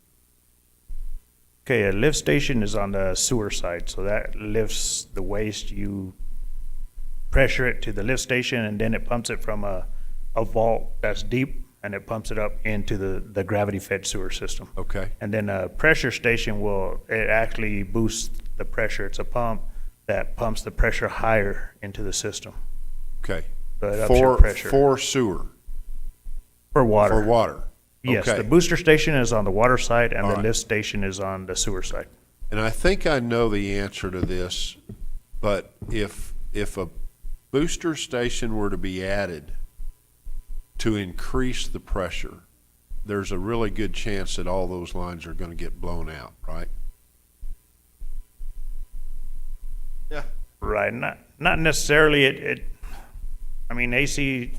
Okay, a lift station is on the sewer side, so that lifts the waste. You pressure it to the lift station, and then it pumps it from a vault that's deep, and it pumps it up into the gravity-fed sewer system. Okay, And then a pressure station it actually boosts the pressure. It's a pump that pumps the pressure higher into the system. okay. So it ups your pressure. For sewer, For water. for water. Yes, Okay. the booster station is on the water side, and All the right. lift station is on the sewer side. And I think I know the answer to this, but if a booster station were to be added to increase the pressure, there's a really good chance that all those lines are gonna get blown out, right? Yeah. Right, not necessarily, I mean, AC,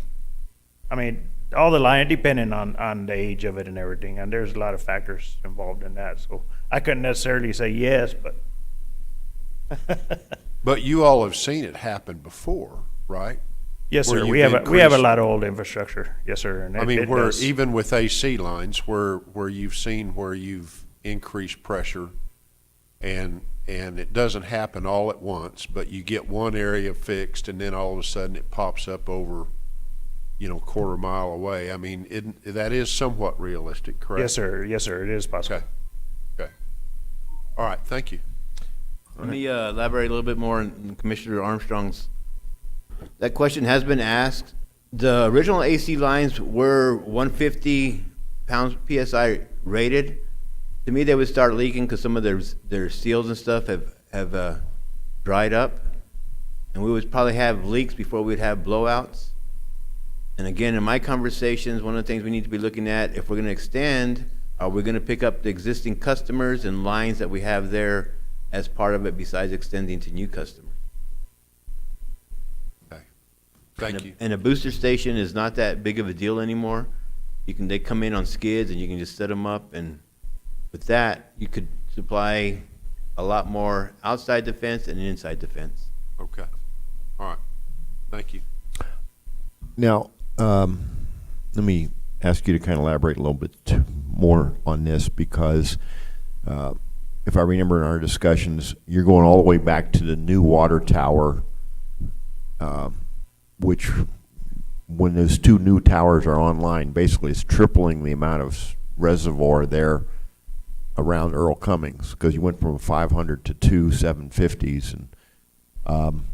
I mean, all the line, depending on the age of it and everything, and there's a lot of factors involved in that, so I couldn't necessarily say yes, but. But you all have seen it happen before, right? Yes, Where sir, you've we have a increased- lot of old infrastructure, yes, sir, and I mean, it where, does. even with AC lines, where you've seen where you've increased pressure and it doesn't happen all at once, but you get one area fixed and then all of a sudden it pops up over, quarter mile away. I mean, that is somewhat realistic, correct? Yes, sir, it is possible. Okay. All right, thank you. Let me elaborate a little bit more on Commissioner Armstrong's. That question has been asked. The original AC lines were 150 pounds PSI rated. To me, they would start leaking because some of their seals and stuff have dried up. And we would probably have leaks before we'd have blowouts. And again, in my conversations, one of the things we need to be looking at, if we're going to extend, are we going to pick up the existing customers and lines that we have there as part of it besides extending to new customers? Okay. Thank you. And a booster station is not that big of a deal anymore. They come in on skids and you can just set them up, and with that, you could supply a lot more outside defense and inside defense. Okay. All right. Thank you. Now, let me ask you to kind of elaborate a little bit more on this, because if I remember in our discussions, you're going all the way back to the new water tower, which, when those 2 new towers are online, basically it's tripling the amount of reservoir there around Earl Cummings, because you went from 500 to 2 750s, and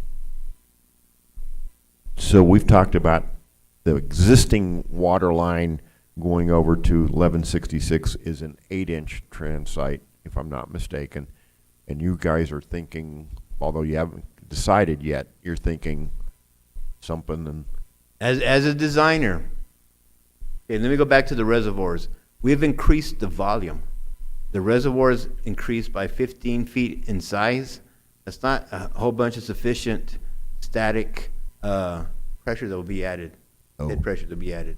so we've talked about the existing water line going over to 1166 is an 8-inch transite, if I'm not mistaken, and you guys are thinking, although you haven't decided yet, you're thinking something. And As a designer, okay, let me go back to the reservoirs. We've increased the volume. The reservoirs increased by 15 feet in size. That's not a whole bunch of sufficient static pressure that will be added, head pressure that will be added.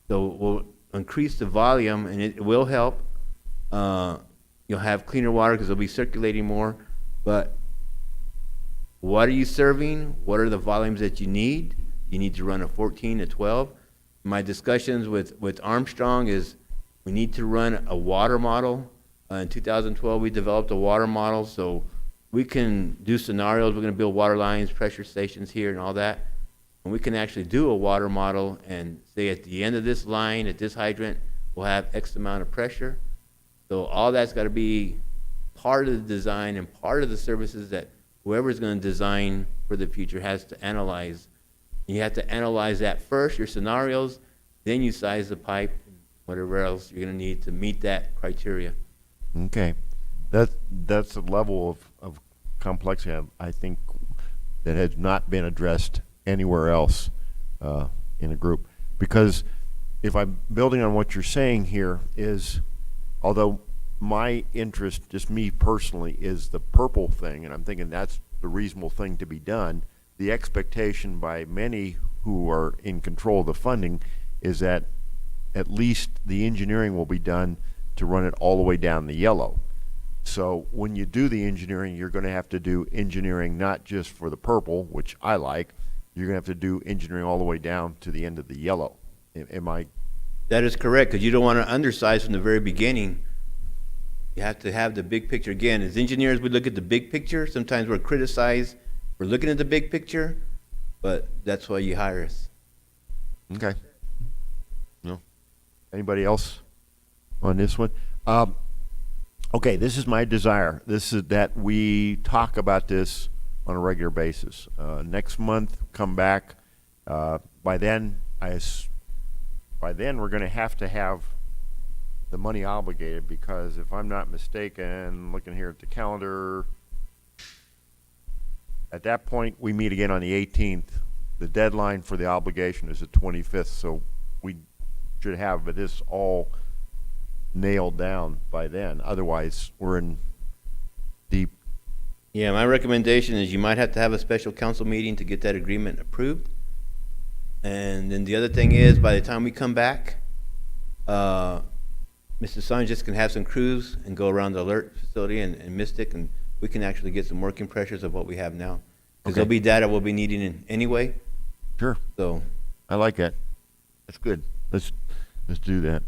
So we'll increase the volume, and it will help. You'll have cleaner water because it'll be circulating more. But what are you serving? What are the volumes that you need? You need to run a 14 to 12. My discussions with Armstrong is we need to run a water model. In 2012, we developed a water model, so we can do scenarios. We're going to build water lines, pressure stations here, and all that. And we can actually do a water model and say at the end of this line, at this hydrant, we'll have X amount of pressure. So all that's got to be part of the design and part of the services that whoever's going to design for the future has to analyze. You have to analyze that first, your scenarios, then you size the pipe, and whatever else you're going to need to meet that criteria. okay, that's a level of complexity, I think, that has not been addressed anywhere else in a group. Because if I'm building on what you're saying here is, although my interest, just me personally, is the purple thing, and I'm thinking that's the reasonable thing to be done. The expectation by many who are in control of the funding is that at least the engineering will be done to run it all the way down the yellow. So when you do the engineering, you're going to have to do engineering not just for the purple, which I like. You're going to have to do engineering all the way down to the end of the yellow. Am I? That is correct, because you don't want to undersize from the very beginning. You have to have the big picture. Again, as engineers, we look at the big picture. Sometimes we're criticized for looking at the big picture, but that's why you hire us. Okay. No. Anybody else on this one? Okay, this is my desire. This is that we talk about this on a regular basis. Next month, come back. By then, we're going to have the money obligated, because if I'm not mistaken, looking here at the calendar, at that point, we meet again on the 18th. The deadline for the obligation is the 25th, so we should have this all nailed down by then. Otherwise, we're in deep. Yeah, my recommendation is you might have to have a special council meeting to get that agreement approved. And then the other thing is, by the time we come back, Mr. Sanchez can have some crews and go around the alert facility and Mystic, and we can actually get some working pressures of what we have now. Because there'll be data we'll be needing in anyway. Sure. So I like that. That's good. Let's do that.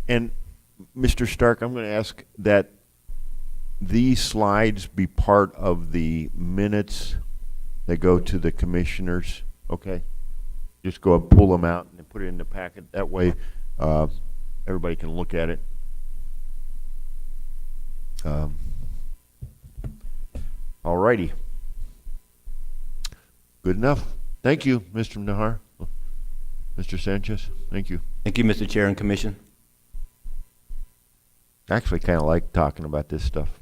And Mr. Stark, I'm going to ask that these slides be part of the minutes that go to the commissioners. Okay. Just go and pull them out and put it in the packet. That way, everybody can look at it. All righty. Good enough. Thank you, Mr. Nahar. Mr. Sanchez, thank you. thank you, Mr. Chair and Commission. I actually kind of like talking about this stuff.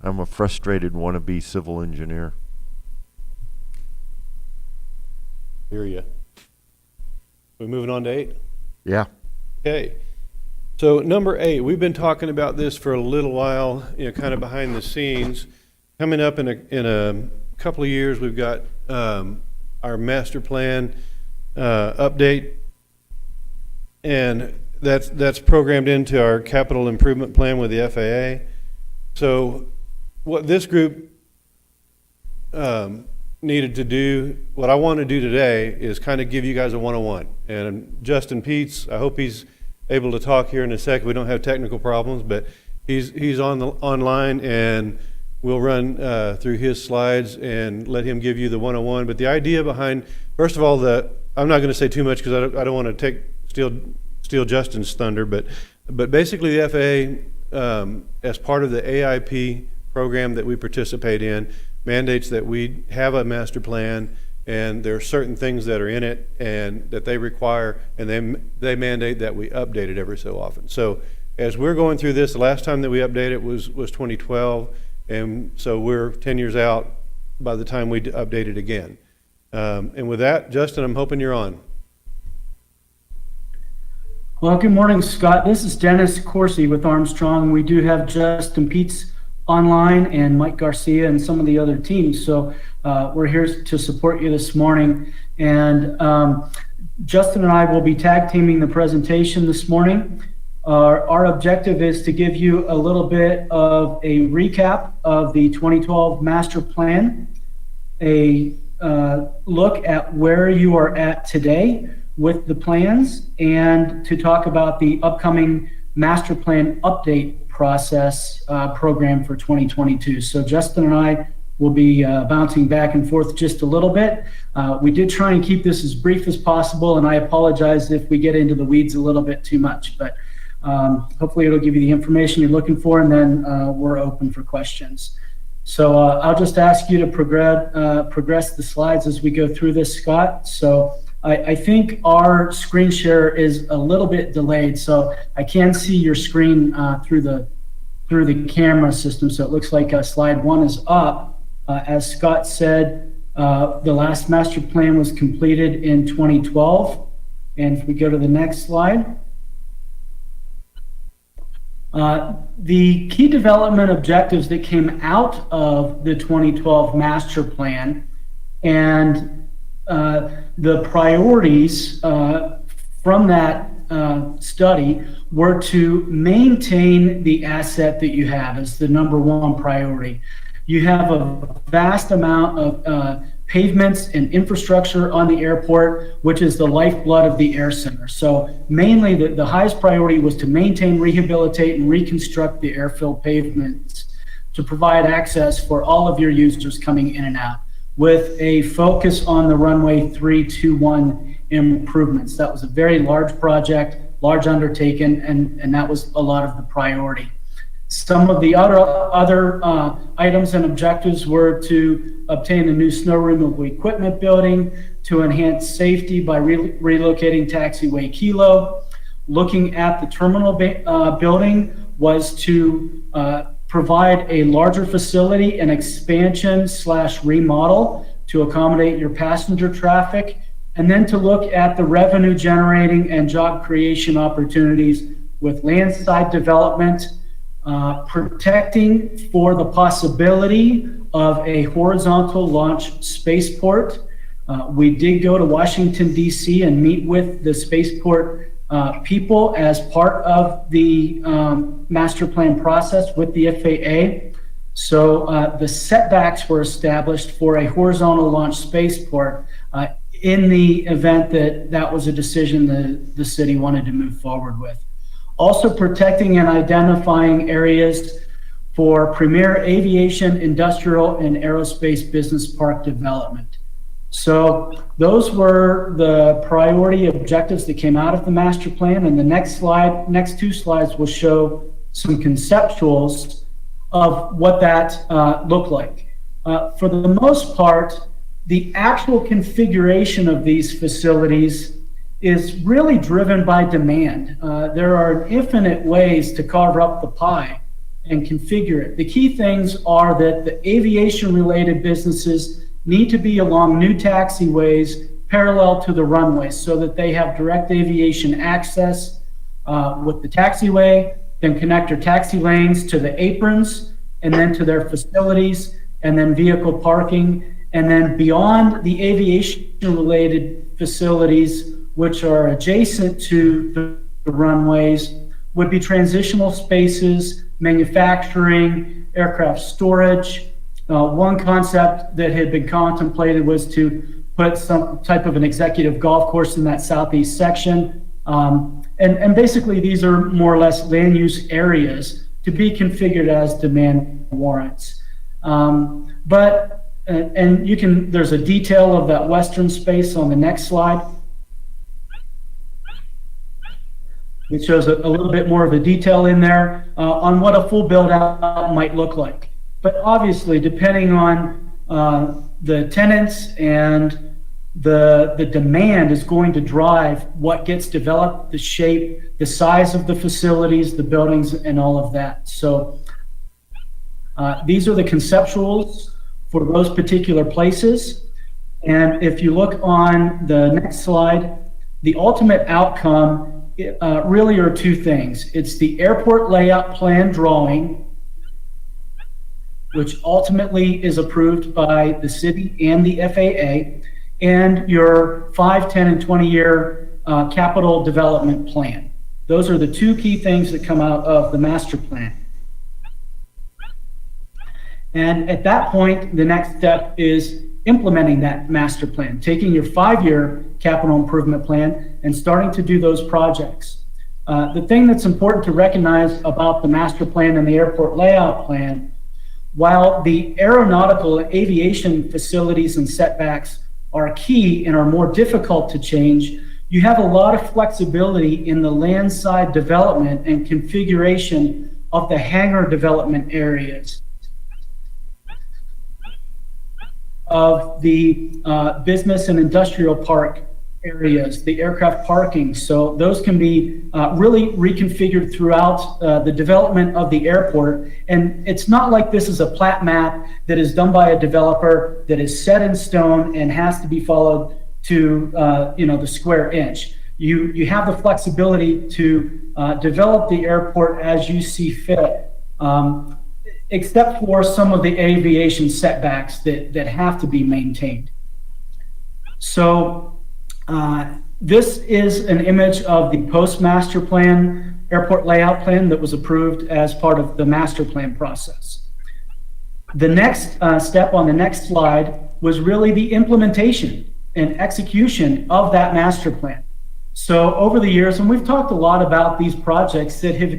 I'm a frustrated wannabe civil engineer. Hear ya. We moving on to 8? Yeah. Okay. So number 8, we've been talking about this for a little while, kind of behind the scenes. Coming up in a couple of years, we've got our master plan update, and that's programmed into our capital improvement plan with the FAA. So what this group needed to do, what I want to do today is kind of give you guys a 101. And Justin Peets, I hope he's able to talk here in a second. We don't have technical problems, but he's online, and we'll run through his slides and let him give you the 101. But the idea behind, first of all, I'm not going to say too much because I don't want to steal Justin's thunder, but basically the FAA, as part of the AIP program that we participate in, mandates that we have a master plan, and there are certain things that are in it and that they require, and they mandate that we update it every so often. So as we're going through this, the last time that we updated it was 2012, and so we're 10 years out by the time we update it again. And with that, Justin, I'm hoping you're on. Well, good morning, Scott. This is Dennis Corsi with Armstrong. We do have Justin Peets online and Mike Garcia and some of the other teams. So we're here to support you this morning. And Justin and I will be tag teaming the presentation this morning. Our objective is to give you a little bit of a recap of the 2012 master plan, a look at where you are at today with the plans, and to talk about the upcoming master plan update process program for 2022. So Justin and I will be bouncing back and forth just a little bit. We did try and keep this as brief as possible, and I apologize if we get into the weeds a little bit too much, but hopefully it'll give you the information you're looking for, and then we're open for questions. So I'll just ask you to progress the slides as we go through this, Scott. So I think our screen share is a little bit delayed, so I can see your screen through the camera system. So it looks like slide 1 is up. As Scott said, the last master plan was completed in 2012. And if we go to the next slide. The key development objectives that came out of the 2012 master plan and the priorities from that study were to maintain the asset that you have as the number one priority. You have a vast amount of pavements and infrastructure on the airport, which is the lifeblood of the air center. So mainly the highest priority was to maintain, rehabilitate, and reconstruct the airfield pavements to provide access for all of your users coming in and out, with a focus on the runway 321 improvements. That was a very large project, large undertaking, and that was a lot of the priority. Some of the other items and objectives were to obtain a new snow removal equipment building, to enhance safety by relocating taxiway Kilo. Looking at the terminal building was to provide a larger facility and expansion / remodel to accommodate your passenger traffic, and then to look at the revenue generating and job creation opportunities with landside development, protecting for the possibility of a horizontal launch spaceport. We did go to Washington, D.C. and meet with the spaceport people as part of the master plan process with the FAA. So the setbacks were established for a horizontal launch spaceport in the event that that was a decision the city wanted to move forward with. Also protecting and identifying areas for premier aviation, industrial, and aerospace business park development. So those were the priority objectives that came out of the master plan. And the next two slides will show some conceptuals of what that looked like. For the most part, the actual configuration of these facilities is really driven by demand. There are infinite ways to carve up the pie and configure it. The key things are that the aviation-related businesses need to be along new taxiways parallel to the runways so that they have direct aviation access with the taxiway, then connector taxi lanes to the aprons, and then to their facilities, and then vehicle parking. And then beyond the aviation-related facilities, which are adjacent to the runways, would be transitional spaces, manufacturing, aircraft storage. One concept that had been contemplated was to put some type of an executive golf course in that southeast section. And basically, these are more or less land use areas to be configured as demand warrants. There's a detail of that western space on the next slide. It shows a little bit more of the detail in there on what a full build out might look like. But obviously, depending on the tenants and the demand is going to drive what gets developed, the shape, the size of the facilities, the buildings, and all of that. So these are the conceptuals for those particular places. And if you look on the next slide, the ultimate outcome really are two things. It's the airport layout plan drawing, which ultimately is approved by the city and the FAA, and your 5, 10, and 20-year capital development plan. Those are the two key things that come out of the master plan. And at that point, the next step is implementing that master plan, taking your 5-year capital improvement plan and starting to do those projects. The thing that's important to recognize about the master plan and the airport layout plan, while the aeronautical aviation facilities and setbacks are key and are more difficult to change, you have a lot of flexibility in the landside development and configuration of the hangar development areas, of the business and industrial park areas, the aircraft parking. So those can be really reconfigured throughout the development of the airport. And it's not like this is a plat map that is done by a developer that is set in stone and has to be followed to the square inch. you have the flexibility to develop the airport as you see fit, except for some of the aviation setbacks that have to be maintained. So this is an image of the post-master plan airport layout plan that was approved as part of the master plan process. The next step on the next slide was really the implementation and execution of that master plan. So over the years, and we've talked a lot about these projects that have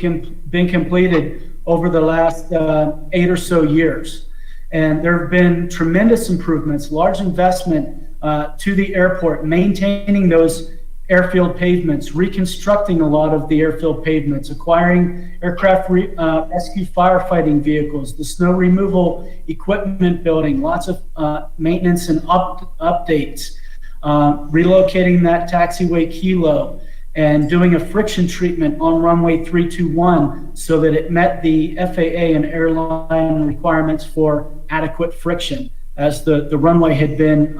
been completed over the last 8 or so years. And there have been tremendous improvements, large investment to the airport, maintaining those airfield pavements, reconstructing a lot of the airfield pavements, acquiring aircraft rescue firefighting vehicles, the snow removal equipment building, lots of maintenance and updates, relocating that taxiway Kilo, and doing a friction treatment on runway 321 so that it met the FAA and airline requirements for adequate friction. As the runway had been,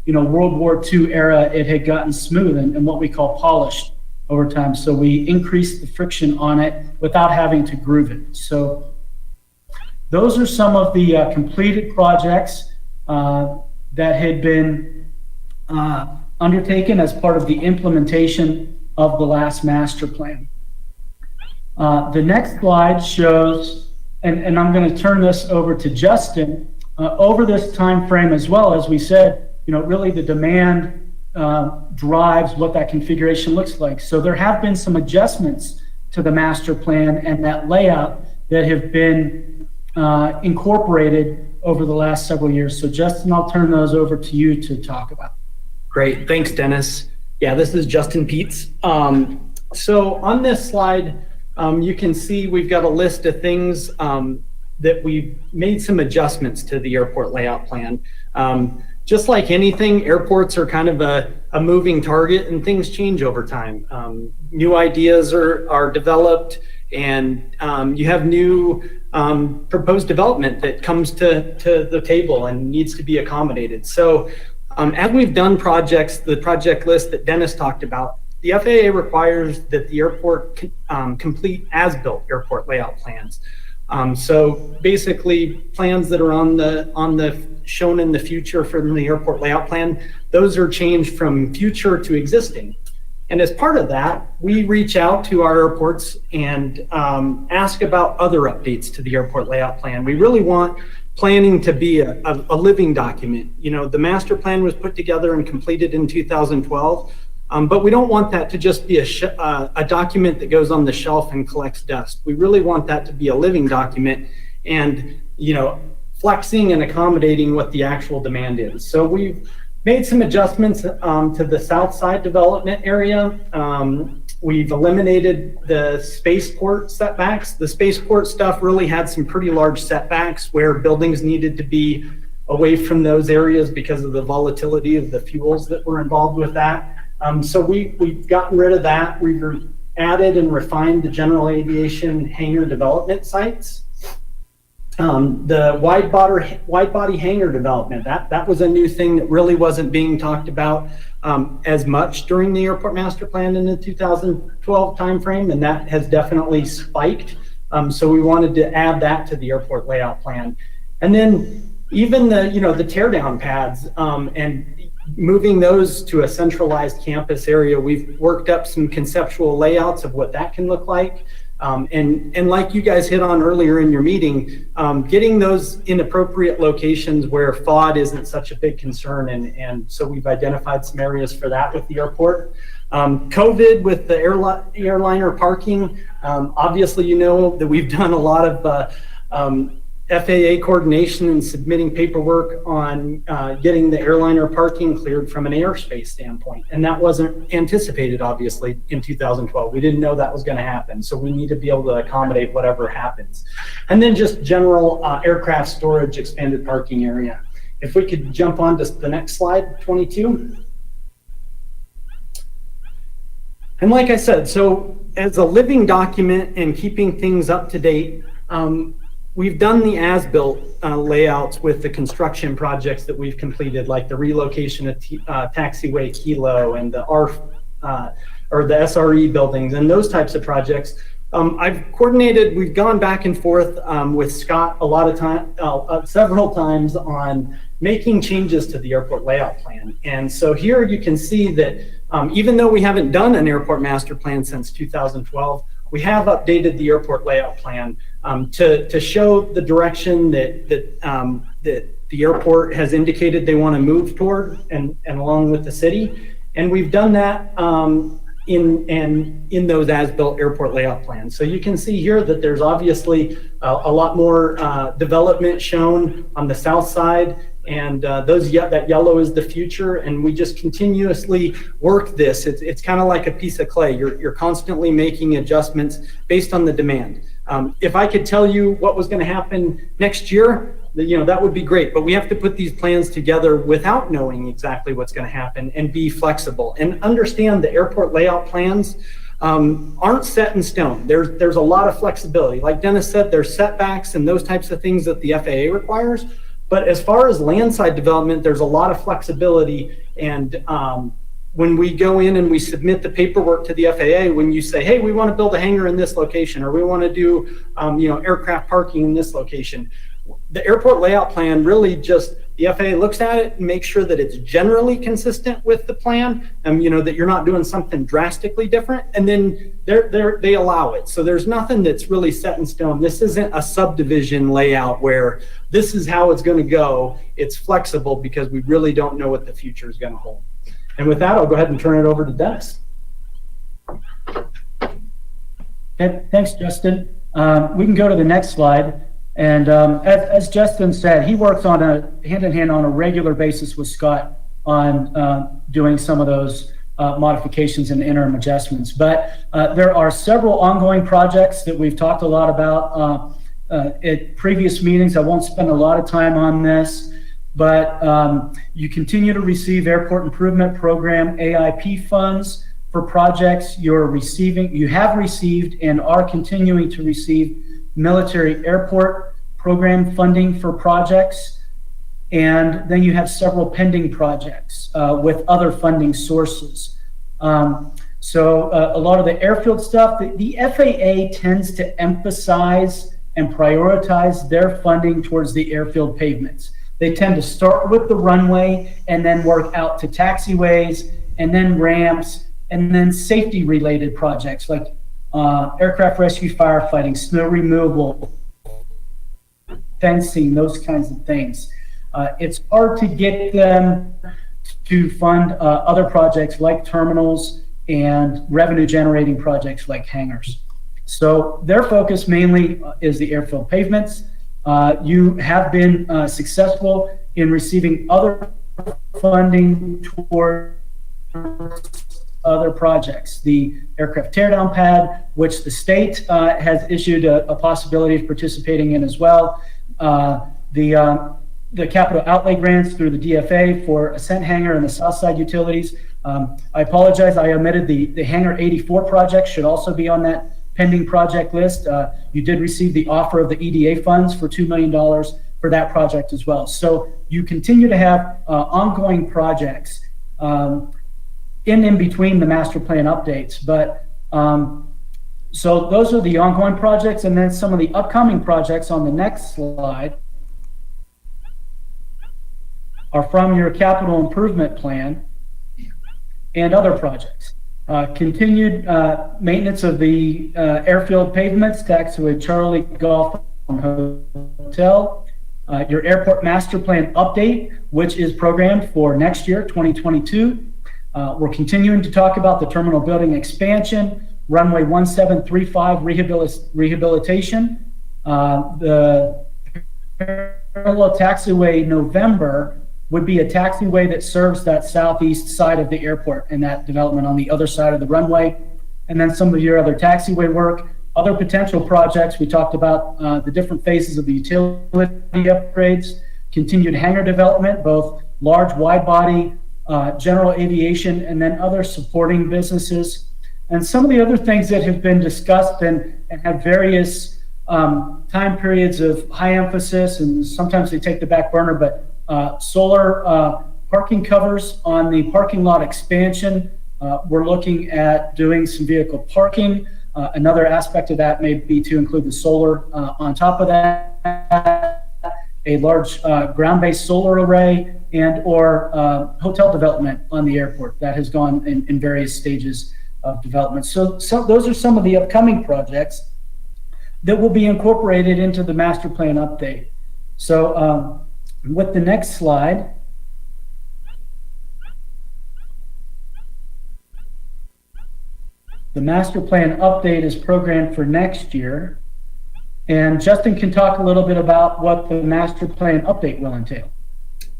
World War II era, it had gotten smooth and what we call polished over time. So we increased the friction on it without having to groove it. So those are some of the completed projects that had been undertaken as part of the implementation of the last master plan. The next slide shows, and I'm going to turn this over to Justin, over this time frame as well, as we said, really the demand drives what that configuration looks like. So there have been some adjustments to the master plan and that layout that have been incorporated over the last several years. So Justin, I'll turn those over to you to talk about. Great, thanks, Dennis. Yeah, this is Justin Peets. So on this slide, you can see we've got a list of things that we've made some adjustments to the airport layout plan. Just like anything, airports are kind of a moving target and things change over time. New ideas are developed and you have new proposed development that comes to the table and needs to be accommodated. So as we've done projects, the project list that Dennis talked about, the FAA requires that the airport complete as-built airport layout plans. So basically plans that are on the shown in the future from the airport layout plan, those are changed from future to existing. And as part of that, we reach out to our airports and ask about other updates to the airport layout plan. We really want planning to be a living document. The master plan was put together and completed in 2012, but we don't want that to just be a document that goes on the shelf and collects dust. We really want that to be a living document and, flexing and accommodating what the actual demand is. So we've made some adjustments to the south side development area. We've eliminated the spaceport setbacks. The spaceport stuff really had some pretty large setbacks where buildings needed to be away from those areas because of the volatility of the fuels that were involved with that. So we've gotten rid of that. We've added and refined the general aviation hangar development sites. The wide body hangar development, that was a new thing that really wasn't being talked about as much during the airport master plan in the 2012 timeframe, and that has definitely spiked. So we wanted to add that to the airport layout plan. And then even the teardown pads and moving those to a centralized campus area, we've worked up some conceptual layouts of what that can look like. And like you guys hit on earlier in your meeting, getting those in appropriate locations where FOD isn't such a big concern. And so we've identified some areas for that with the airport. COVID with the airliner parking, obviously that we've done a lot of FAA coordination and submitting paperwork on getting the airliner parking cleared from an airspace standpoint. And that wasn't anticipated, obviously, in 2012. We didn't know that was going to happen. So we need to be able to accommodate whatever happens. And then just general aircraft storage expanded parking area. If we could jump on to the next slide, 22. And like I said, so as a living document and keeping things up to date, we've done the as-built layouts with the construction projects that we've completed, like the relocation of taxiway Kilo and the ARF or the SRE buildings and those types of projects. I've coordinated, we've gone back and forth with Scott a lot of time, several times on making changes to the airport layout plan. And so here you can see that even though we haven't done an airport master plan since 2012, we have updated the airport layout plan to show the direction that the airport has indicated they want to move toward, and along with the city. And we've done that in those as-built airport layout plans. So you can see here that there's obviously a lot more development shown on the south side, and that yellow is the future, and we just continuously work this. It's kind of like a piece of clay. You're constantly making adjustments based on the demand. If I could tell you what was going to happen next year, that would be great, but we have to put these plans together without knowing exactly what's going to happen and be flexible and understand the airport layout plans aren't set in stone. There's a lot of flexibility. Like Dennis said, there's setbacks and those types of things that the FAA requires. But as far as landside development, there's a lot of flexibility. And when we go in and we submit the paperwork to the FAA, when you say, hey, we want to build a hangar in this location, or we want to do aircraft parking in this location, the airport layout plan really just, the FAA looks at it and makes sure that it's generally consistent with the plan, and that you're not doing something drastically different, and then they allow it. So there's nothing that's really set in stone. This isn't a subdivision layout where this is how it's going to go. It's flexible because we really don't know what the future is going to hold. And with that, I'll go ahead and turn it over to Dennis. Okay, thanks, Justin. We can go to the next slide. And as Justin said, he works on a hand-in-hand on a regular basis with Scott on doing some of those modifications and interim adjustments. But there are several ongoing projects that we've talked a lot about at previous meetings. I won't spend a lot of time on this, but you continue to receive Airport Improvement Program AIP funds for projects you have received and are continuing to receive military airport program funding for projects, and then you have several pending projects with other funding sources. So a lot of the airfield stuff, the FAA tends to emphasize and prioritize their funding towards the airfield pavements. They tend to start with the runway and then work out to taxiways and then ramps and then safety related projects like aircraft rescue, firefighting, snow removal, fencing, those kinds of things. It's hard to get them to fund other projects like terminals and revenue generating projects like hangars. So their focus mainly is the airfield pavements. You have been successful in receiving other funding towards other projects. The aircraft teardown pad, which the state has issued a possibility of participating in as well. The capital outlay grants through the DFA for Ascent Hangar and the Southside utilities. I apologize, I omitted the Hangar 84 project should also be on that pending project list. You did receive the offer of the EDA funds for $2 million for that project as well. So you continue to have ongoing projects in between the master plan updates. But so those are the ongoing projects, and then some of the upcoming projects on the next slide are from your capital improvement plan and other projects. Continued maintenance of the airfield pavements, taxiway Charlie Golf Hotel, your airport master plan update, which is programmed for next year, 2022. We're continuing to talk about the terminal building expansion, runway 1735 rehabilitation, the parallel taxiway November would be a taxiway that serves that southeast side of the airport and that development on the other side of the runway. And then some of your other taxiway work, other potential projects. We talked about the different phases of the utility upgrades, continued hangar development, both large wide body, general aviation, and then other supporting businesses. And some of the other things that have been discussed and have various time periods of high emphasis, and sometimes they take the back burner, but solar parking covers on the parking lot expansion, We're looking at doing some vehicle parking. Another aspect of that may be to include the solar on top of that, a large ground-based solar array, and or hotel development on the airport that has gone in various stages of development. So those are some of the upcoming projects that will be incorporated into the master plan update. So with the next slide, the master plan update is programmed for next year. And Justin can talk a little bit about what the master plan update will entail.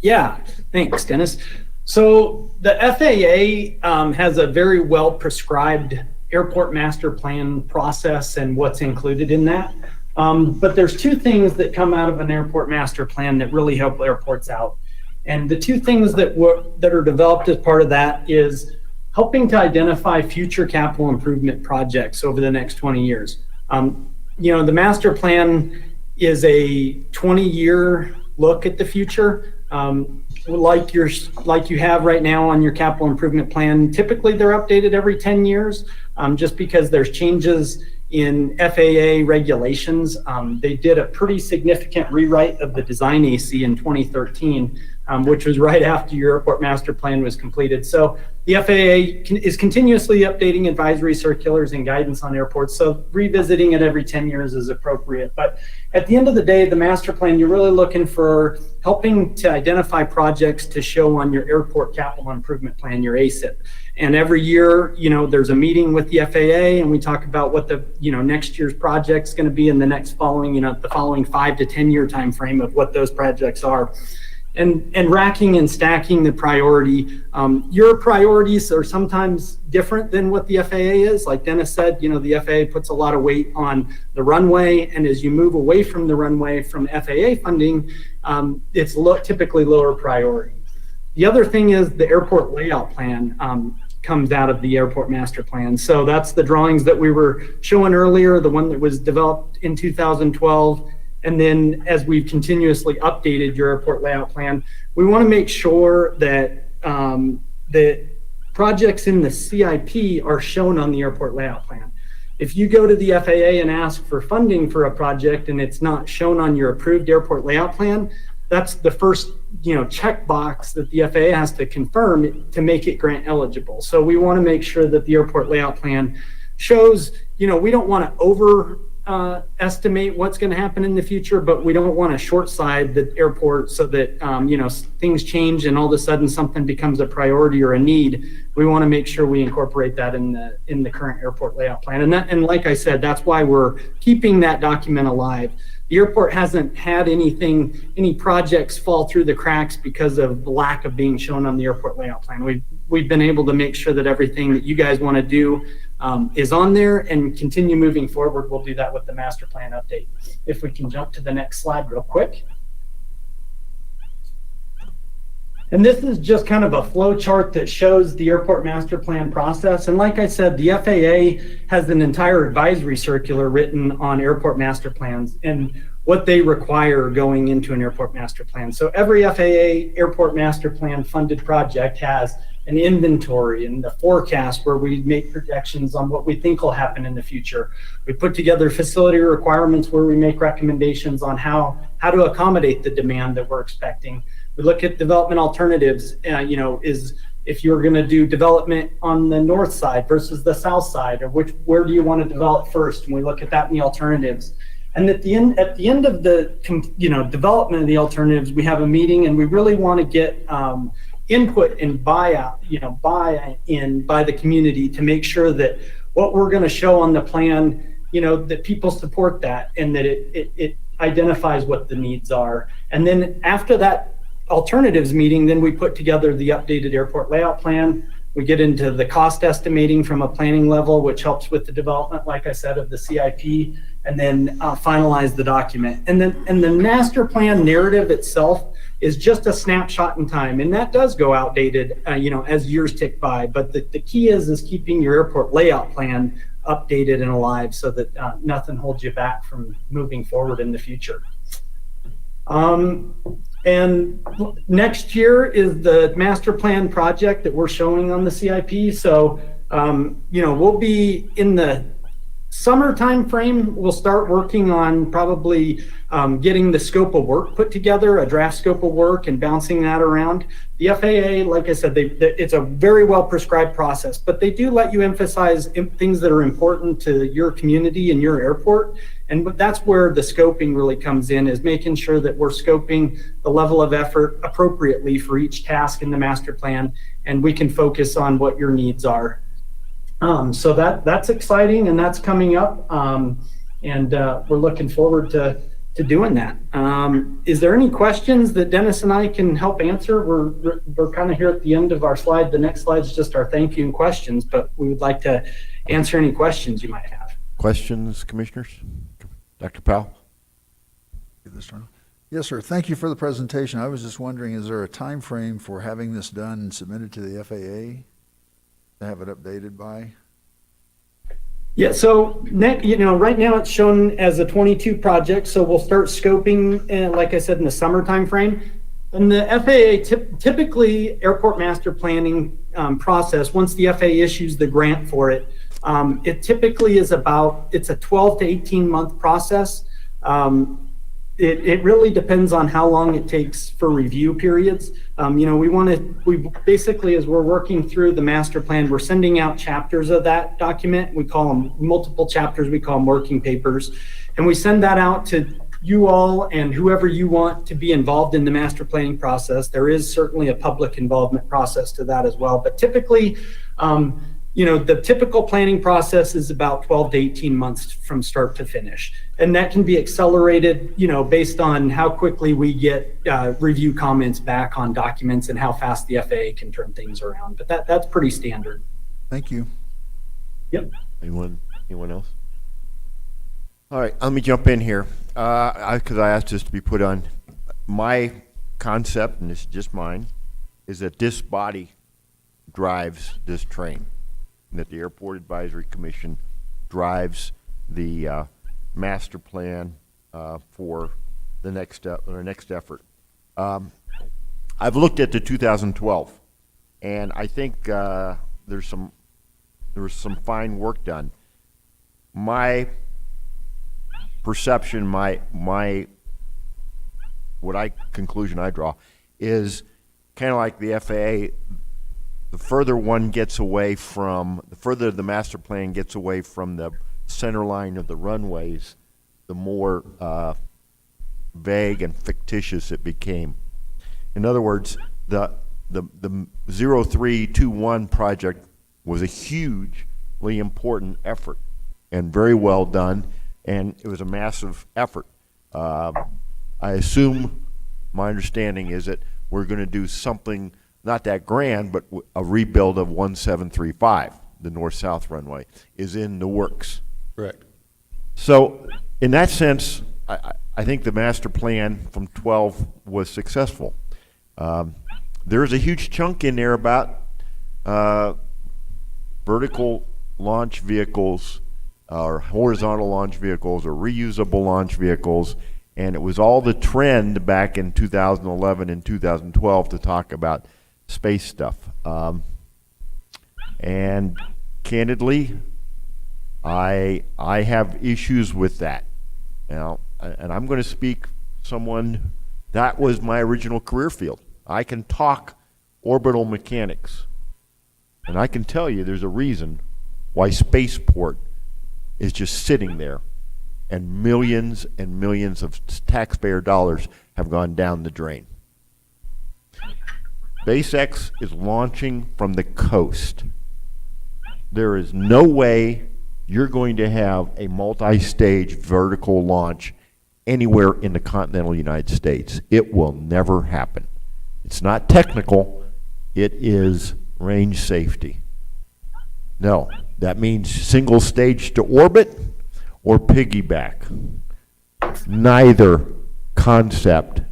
Yeah, thanks, Dennis. So the FAA has a very well prescribed airport master plan process and what's included in that. But there's two things that come out of an airport master plan that really help airports out. And the two things that are developed as part of that is helping to identify future capital improvement projects over the next 20 years. The master plan is a 20-year look at the future. Like you have right now on your capital improvement plan, typically they're updated every 10 years, just because there's changes in FAA regulations. They did a pretty significant rewrite of the design AC in 2013, which was right after your airport master plan was completed. So the FAA is continuously updating advisory circulars and guidance on airports, so revisiting it every 10 years is appropriate. But at the end of the day, the master plan, you're really looking for helping to identify projects to show on your airport capital improvement plan, your ACIP. And every year, there's a meeting with the FAA, and we talk about what the next year's project's going to be in the next following, the following 5 to 10 year time frame of what those projects are. And racking and stacking the priority. Your priorities are sometimes different than what the FAA is. Like Dennis said, the FAA puts a lot of weight on the runway, and as you move away from the runway from FAA funding, it's typically lower priority. The other thing is the airport layout plan comes out of the airport master plan. So that's the drawings that we were showing earlier, the one that was developed in 2012. And then as we've continuously updated your airport layout plan, we want to make sure that the projects in the CIP are shown on the airport layout plan. If you go to the FAA and ask for funding for a project and it's not shown on your approved airport layout plan, that's the first checkbox that the FAA has to confirm to make it grant eligible. So we want to make sure that the airport layout plan shows, we don't want to estimate what's going to happen in the future, but we don't want to short side the airport so that things change and all of a sudden something becomes a priority or a need. We want to make sure we incorporate that in the current airport layout plan. And like I said, that's why we're keeping that document alive. The airport hasn't had any projects fall through the cracks because of the lack of being shown on the airport layout plan. We've been able to make sure that everything that you guys want to do is on there and continue moving forward. We'll do that with the master plan update. If we can jump to the next slide real quick. And this is just kind of a flow chart that shows the airport master plan process. And like I said, the FAA has an entire advisory circular written on airport master plans and what they require going into an airport master plan. So every FAA airport master plan funded project has an inventory and the forecast where we make projections on what we think will happen in the future. We put together facility requirements where we make recommendations on how to accommodate the demand that we're expecting. We look at development alternatives, if you're going to do development on the north side versus the south side, or where do you want to develop first? And we look at that in the alternatives. And at the end of the development of the alternatives, we have a meeting, and we really want to get input and buy-in by the community to make sure that what we're going to show on the plan, that people support that and that it identifies what the needs are. And then after that alternatives meeting, then we put together the updated airport layout plan. We get into the cost estimating from a planning level, which helps with the development, like I said, of the CIP, and then finalize the document. And the master plan narrative itself is just a snapshot in time, and that does go outdated, as years tick by. But the key is keeping your airport layout plan updated and alive so that nothing holds you back from moving forward in the future. And next year is the master plan project that we're showing on the CIP. So, we'll be in the summer time frame. We'll start working on probably getting the scope of work put together, a draft scope of work, and bouncing that around. The FAA, like I said, it's a very well prescribed process, but they do let you emphasize things that are important to your community and your airport. And that's where the scoping really comes in, is making sure that we're scoping the level of effort appropriately for each task in the master plan, and we can focus on what your needs are. So that's exciting, and that's coming up, and we're looking forward to doing that. Is there any questions that Dennis and I can help answer? We're kind of here at the end of our slide. The next slide is just our thank you and questions, but we would like to answer any questions you might have. Questions, commissioners? Dr. Powell? Yes, sir. Thank you for the presentation. I was just wondering, is there a time frame for having this done and submitted to the FAA to have it updated by? Yeah, so right now it's shown as a 22 project, so we'll start scoping, like I said, in the summer time frame. And the FAA, typically airport master planning process, once the FAA issues the grant for it, it typically is it's a 12 to 18 month process. It really depends on how long it takes for review periods. We basically, as we're working through the master plan, we're sending out chapters of that document. We call them multiple chapters. We call them working papers. And we send that out to you all and whoever you want to be involved in the master planning process. There is certainly a public involvement process to that as well. But typically, the typical planning process is about 12 to 18 months from start to finish. And that can be accelerated, based on how quickly we get review comments back on documents and how fast the FAA can turn things around. But that's pretty standard. Thank you. Yep. Anyone else? All right, let me jump in here, because I asked this to be put on. My concept, and this is just mine, is that this body drives this train, and that the Airport Advisory Commission drives the master plan for the next step, or next effort. I've looked at the 2012, and I think there was some fine work done. My perception, conclusion I draw is kind of like the FAA. The further the master plan gets away from the center line of the runways, the more vague and fictitious it became. In other words, the 0321 project was a hugely important effort and very well done, and it was a massive effort. I assume, my understanding is that we're going to do something not that grand, but a rebuild of 1735, the north-south runway, is in the works. Correct. So in that sense, I think the master plan from 12 was successful. There's a huge chunk in there about vertical launch vehicles, or horizontal launch vehicles, or reusable launch vehicles, and it was all the trend back in 2011 and 2012 to talk about space stuff. And candidly, I have issues with that. Now, and I'm going to speak someone that was my original career field. I can talk orbital mechanics, and I can tell you there's a reason why spaceport is just sitting there, and millions of taxpayer dollars have gone down the drain. SpaceX is launching from the coast. There is no way you're going to have a multi-stage vertical launch anywhere in the continental United States. It will never happen. It's not technical, it is range safety. No, that means single stage to orbit or piggyback. Neither concept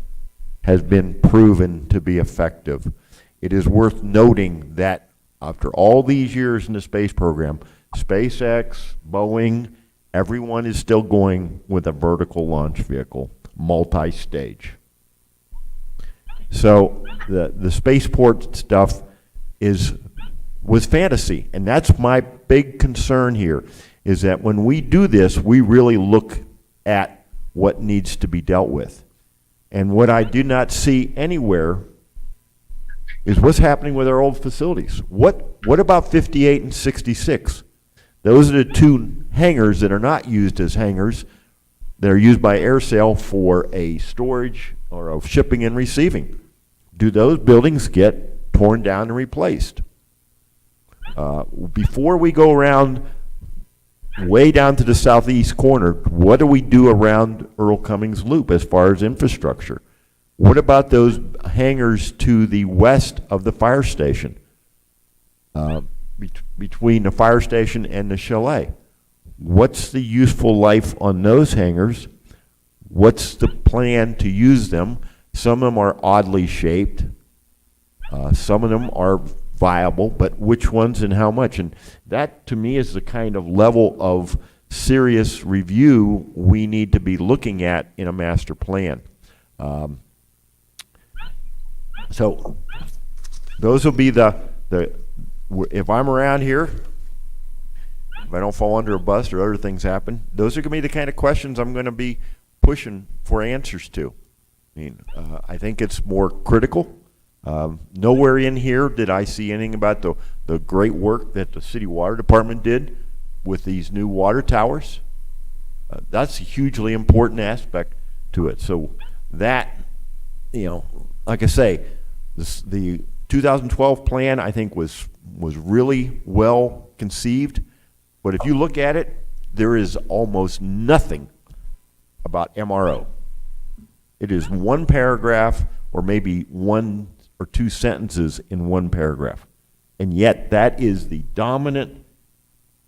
has been proven to be effective. It is worth noting that after all these years in the space program, SpaceX, Boeing, everyone is still going with a vertical launch vehicle, multi-stage. So the spaceport stuff was fantasy, and that's my big concern here, is that when we do this, we really look at what needs to be dealt with. And what I do not see anywhere is what's happening with our old facilities. What about 58 and 66? Those are the two hangars that are not used as hangars. They're used by air sail for a storage or a shipping and receiving. Do those buildings get torn down and replaced? Before we go around way down to the southeast corner, what do we do around Earl Cummings Loop as far as infrastructure? What about those hangars to the west of the fire station, between the fire station and the chalet? What's the useful life on those hangars? What's the plan to use them? Some of them are oddly shaped. Some of them are viable, but which ones and how much? And that, to me, is the kind of level of serious review we need to be looking at in a master plan. So those will be if I'm around here, if I don't fall under a bus or other things happen, those are going to be the kind of questions I'm going to be pushing for answers to. I mean, I think it's more critical. Nowhere in here did I see anything about the great work that the city water department did with these new water towers. That's a hugely important aspect to it. So that, like I say, the 2012 plan, I think, was really well conceived. But if you look at it, there is almost nothing about MRO. It is one paragraph or maybe one or two sentences in one paragraph. And yet that is the dominant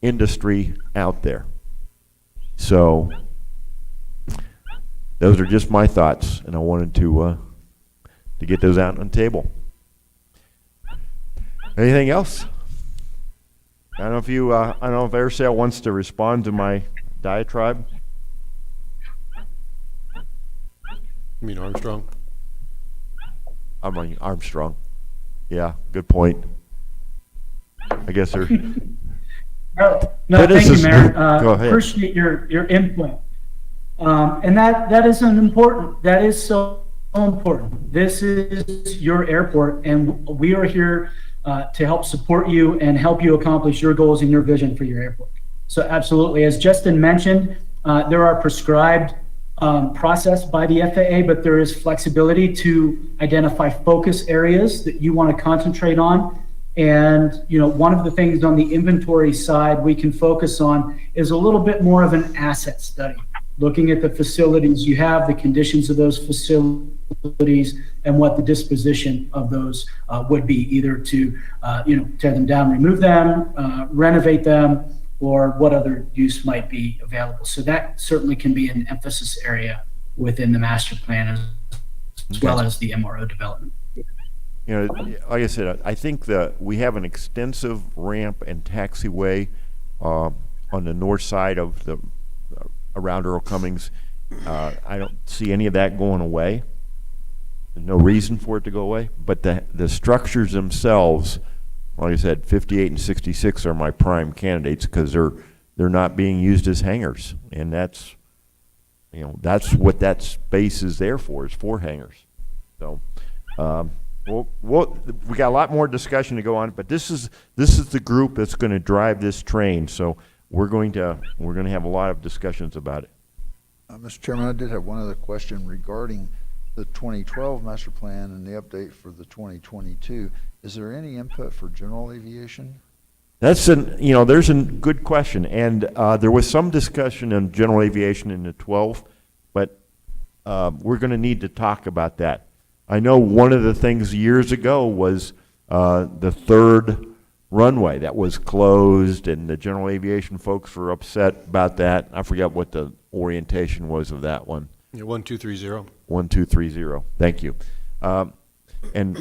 industry out there. So those are just my thoughts, and I wanted to get those out on the table. Anything else? I don't know if AirSail wants to respond to my diatribe. You mean Armstrong? I'm on Armstrong. Yeah, good point. I guess they're. No, thank you, Mayor. Go ahead. Appreciate your input. And that is important. That is so important. This is your airport, and we are here to help support you and help you accomplish your goals and your vision for your airport. So absolutely, as Justin mentioned, there are prescribed process by the FAA, but there is flexibility to identify focus areas that you want to concentrate on. And one of the things on the inventory side we can focus on is a little bit more of an asset study, looking at the facilities you have, the conditions of those facilities, and what the disposition of those would be, either to tear them down, remove them, renovate them, or what other use might be available. So that certainly can be an emphasis area within the master plan as well as the MRO development. Like I said, I think that we have an extensive ramp and taxiway on the north side of around Earl Cummings. I don't see any of that going away. There's no reason for it to go away. But the structures themselves, like I said, 58 and 66 are my prime candidates because they're not being used as hangars, and that's what that space is there for, is for hangars. So. We got a lot more discussion to go on, but this is the group that's going to drive this train. So we're going to have a lot of discussions about it. Mr. Chairman, I did have one other question regarding the 2012 master plan and the update for the 2022. Is there any input for general aviation? There's a good question, and there was some discussion on general aviation in the 12, but we're going to need to talk about that. I know one of the things years ago was the third runway that was closed, and the general aviation folks were upset about that. I forget what the orientation was of that one. Yeah, 1230. 1230. Thank you. And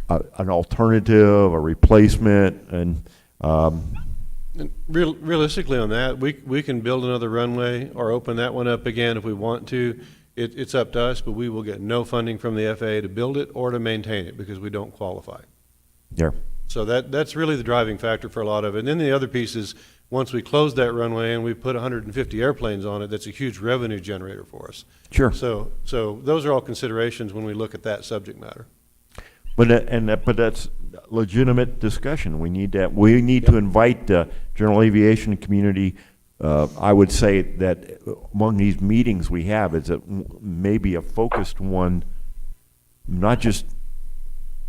an alternative, a replacement, and realistically on that, we can build another runway or open that one up again if we want to. it's up to us, but we will get no funding from the FAA to build it or to maintain it because we don't qualify. Yeah. So that's really the driving factor for a lot of it. And then the other piece is, once we close that runway and we put 150 airplanes on it, that's a huge revenue generator for us. Sure. So those are all considerations when we look at that subject matter. But that's legitimate discussion. We need that. We need to invite the general aviation community. I would say that among these meetings we have, is maybe a focused one, not just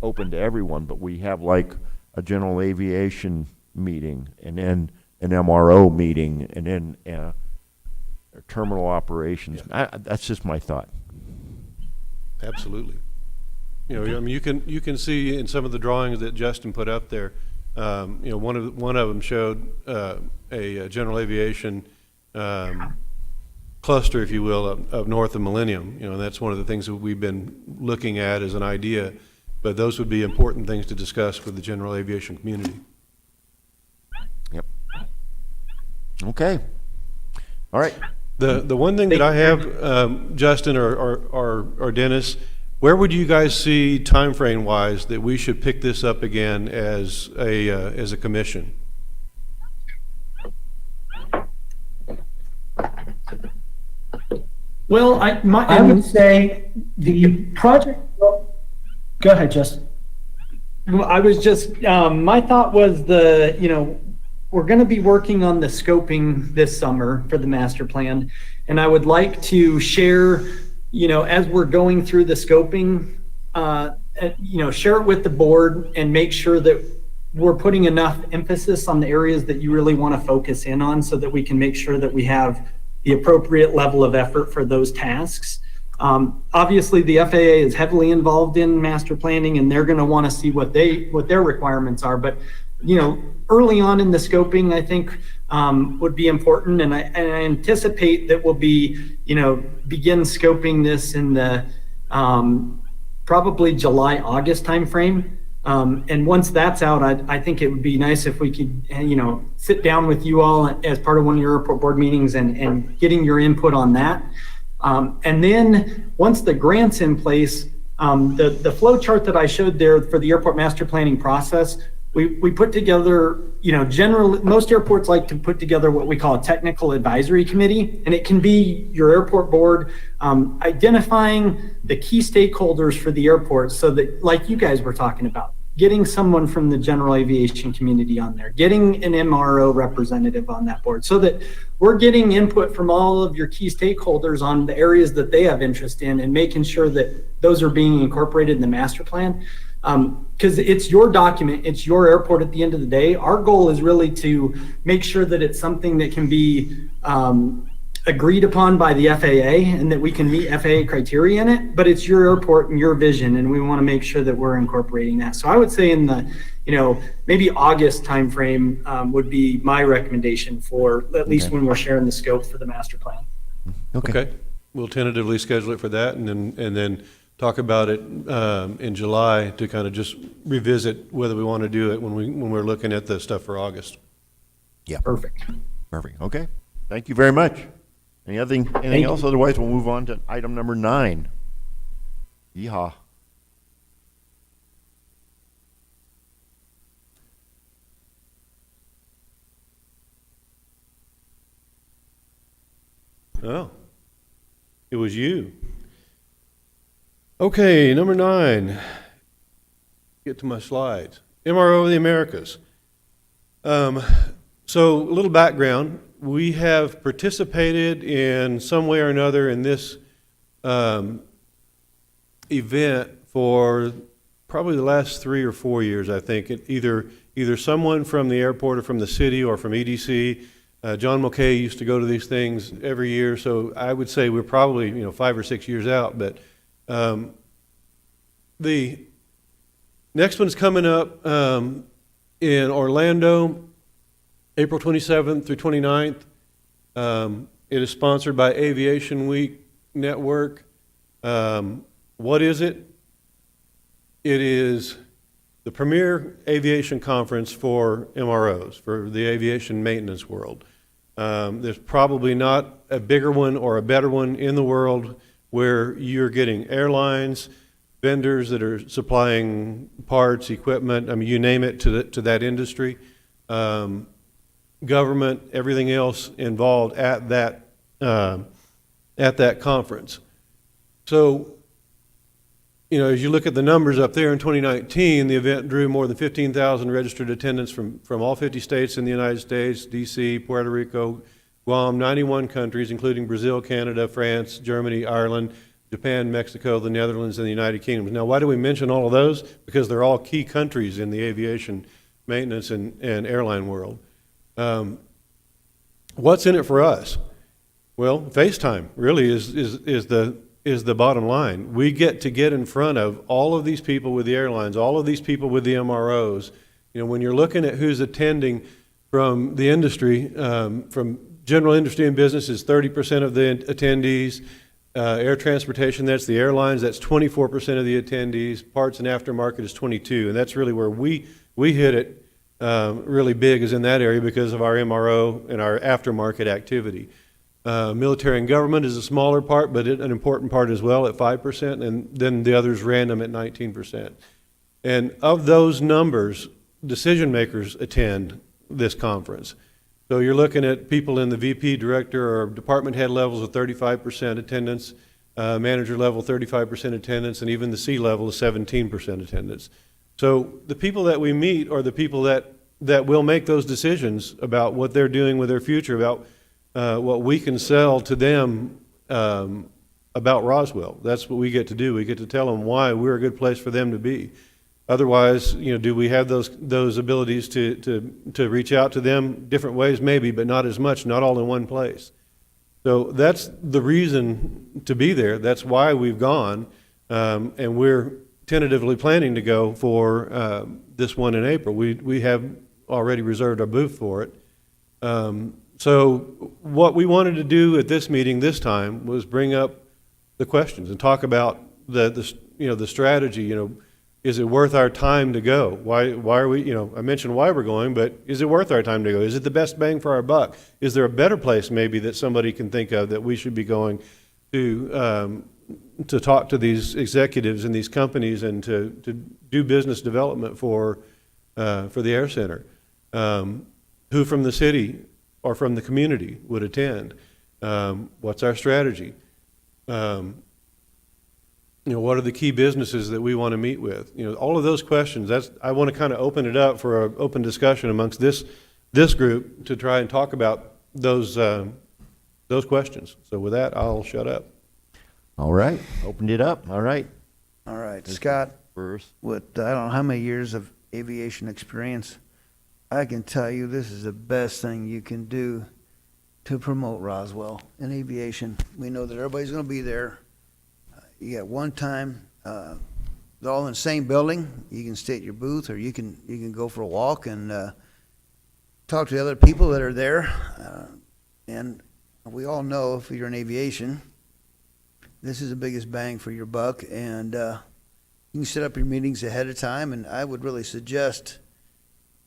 open to everyone, but we have like a general aviation meeting, and then an MRO meeting, and then terminal operations. That's just my thought. Absolutely. You know, I mean, you can see in some of the drawings that Justin put up there, you know, one of them showed a general aviation cluster, if you will, up north of Millennium. You know, and that's one of the things that we've been looking at as an idea. But those would be important things to discuss with the general aviation community. Yep. Okay. All right. The one thing that I have, Justin or Dennis, where would you guys see time frame wise that we should pick this up again as a commission? Well, I would say the project, go ahead, Justin. I was just, my thought was we're going to be working on the scoping this summer for the master plan. And I would like to share, as we're going through the scoping, share it with the board and make sure that we're putting enough emphasis on the areas that you really want to focus in on so that we can make sure that we have the appropriate level of effort for those tasks. Obviously, the FAA is heavily involved in master planning, and they're going to want to see what their requirements are. But early on in the scoping, I think would be important, and I anticipate that we'll be begin scoping this in the probably July-August timeframe. And once that's out, I think it would be nice if we could, sit down with you all as part of one of your airport board meetings and getting your input on that. And then once the grant's in place, the flow chart that I showed there for the airport master planning process, we put together, most airports like to put together what we call a technical advisory committee, and it can be your airport board identifying the key stakeholders for the airport, so that, like you guys were talking about, getting someone from the general aviation community on there, getting an MRO representative on that board, so that we're getting input from all of your key stakeholders on the areas that they have interest in, and making sure that those are being incorporated in the master plan. Because it's your document, it's your airport at the end of the day. Our goal is really to make sure that it's something that can be agreed upon by the FAA, and that we can meet FAA criteria in it, but it's your airport and your vision, and we want to make sure that we're incorporating that. So I would say in the, maybe August timeframe would be my recommendation for at least when we're sharing the scope for the master plan. Okay. We'll tentatively schedule it for that, and then talk about it in July to kind of just revisit whether we want to do it when we're looking at the stuff for August. Yeah. Perfect. Okay. Thank you very much. Anything else? Otherwise, we'll move on to item number 9. Yeehaw. Oh, it was you. Okay, number 9. Get to my slides. MRO of the Americas. So a little background. We have participated in some way or another in this event for probably the last 3 or 4 years, I think. Either someone from the airport or from the city or from EDC. John Mulcahy used to go to these things every year, so I would say we're probably 5 or 6 years out. But the next one's coming up in Orlando, April 27th through 29th. It is sponsored by Aviation Week Network. What is it? It is the premier aviation conference for MROs, for the aviation maintenance world. There's probably not a bigger one or a better one in the world. where you're getting airlines, vendors that are supplying parts, equipment, I mean, you name it, to that industry, government, everything else involved at that conference. So, you know, as you look at the numbers up there in 2019, the event drew more than 15,000 registered attendants from all 50 states in the United States, D.C., Puerto Rico, Guam, 91 countries, including Brazil, Canada, France, Germany, Ireland, Japan, Mexico, the Netherlands, and the United Kingdom. Now, why do we mention all of those? Because they're all key countries in the aviation maintenance and airline world. What's in it for us? Well, FaceTime really is the bottom line. We get to get in front of all of these people with the airlines, all of these people with the MROs. You know, when you're looking at who's attending from the industry, from general industry and business is 30% of the attendees. Air transportation, that's the airlines, that's 24% of the attendees. Parts and aftermarket is 22%, and that's really where we hit it really big, is in that area because of our MRO and our aftermarket activity. Military and government is a smaller part, but an important part as well at 5%, and then the others random at 19%. And of those numbers, decision makers attend this conference. So you're looking at people in the VP, director, or department head levels of 35% attendance, manager level 35% attendance, and even the C level is 17% attendance. So the people that we meet are the people that will make those decisions about what they're doing with their future, about what we can sell to them about Roswell. That's what we get to do. We get to tell them why we're a good place for them to be. Otherwise, you know, do we have those abilities to reach out to them different ways? Maybe, but not as much, not all in one place. So that's the reason to be there. That's why we've gone, and we're tentatively planning to go for this one in April. We have already reserved our booth for it. So what we wanted to do at this meeting this time was bring up the questions and talk about the strategy. You know, is it worth our time to go? Why are we, you know, I mentioned why we're going, but is it worth our time to go? Is it the best bang for our buck? Is there a better place maybe that somebody can think of that we should be going to talk to these executives in these companies and to do business development for the Air Center? Who from the city or from the community would attend? What's our strategy? You know, what are the key businesses that we want to meet with? You know, all of those questions. I want to kind of open it up for an open discussion amongst this group to try and talk about those questions. So with that, I'll shut up. All right, opened it up. All right. All right, Scott, First. with I don't know how many years of aviation experience, I can tell you this is the best thing you can do to promote Roswell in aviation. We know that everybody's going to be there. You got one time, they're all in the same building. You can stay at your booth, or you can go for a walk and talk to the other people that are there. And we all know, if you're in aviation, this is the biggest bang for your buck. And you can set up your meetings ahead of time. And I would really suggest,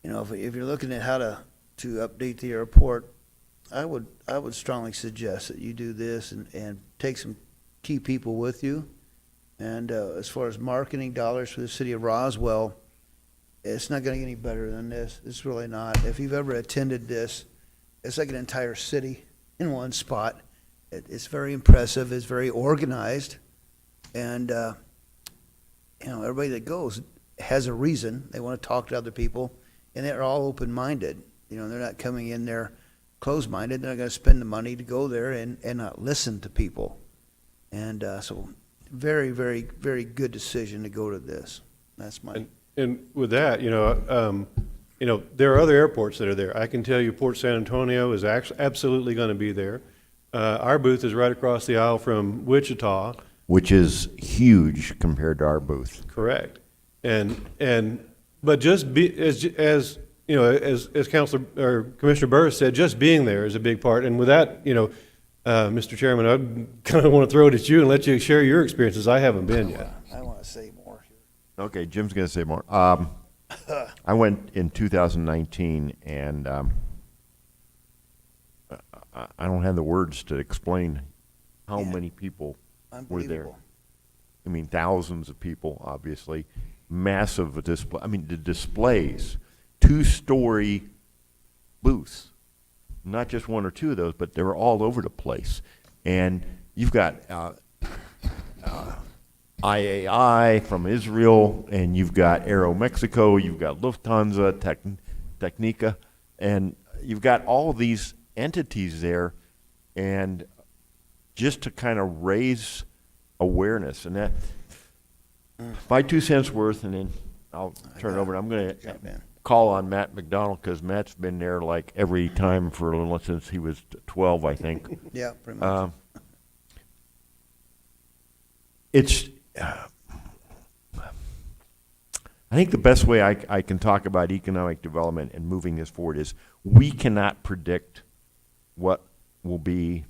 you know, if you're looking at how to update the airport, I would strongly suggest that you do this and take some key people with you. And as far as marketing dollars for the city of Roswell, it's not going to get any better than this. It's really not. If you've ever attended this, it's like an entire city in one spot. It's very impressive. It's very organized. And, you know, everybody that goes has a reason. They want to talk to other people, and they're all open-minded. You know, they're not coming in there closed-minded. They're not going to spend the money to go there and not listen to people. And so very, very, very good decision to go to this. That's my... And with that, you know, there are other airports that are there. I can tell you Port San Antonio is absolutely going to be there. Our booth is right across the aisle from Wichita. Which is huge compared to our booth. Correct. But just as you know, as Councilor or Commissioner Burris said, just being there is a big part. And with that, you know, Mr. Chairman, I kind of want to throw it at you and let you share your experiences. I haven't been yet. I want to say more here. Okay, Jim's going to say more. I went in 2019, and I don't have the words to explain how many people were there. Unbelievable. I mean, thousands of people, obviously, massive display. I mean, the displays, 2-story booths, not just one or two of those, but they were all over the place. And you've got IAI from Israel, and you've got Aero Mexico, you've got Lufthansa, Technica, and you've got all of these entities there, and just to kind of raise awareness. And that, my 2 cents worth, and then I'll turn it over. I'm going to Jump in. call on Matt McDonald, because Matt's been there like every time for a little since he was 12, I think. Yeah, pretty much. It's, I think the best way I can talk about economic development and moving this forward is we cannot predict what will be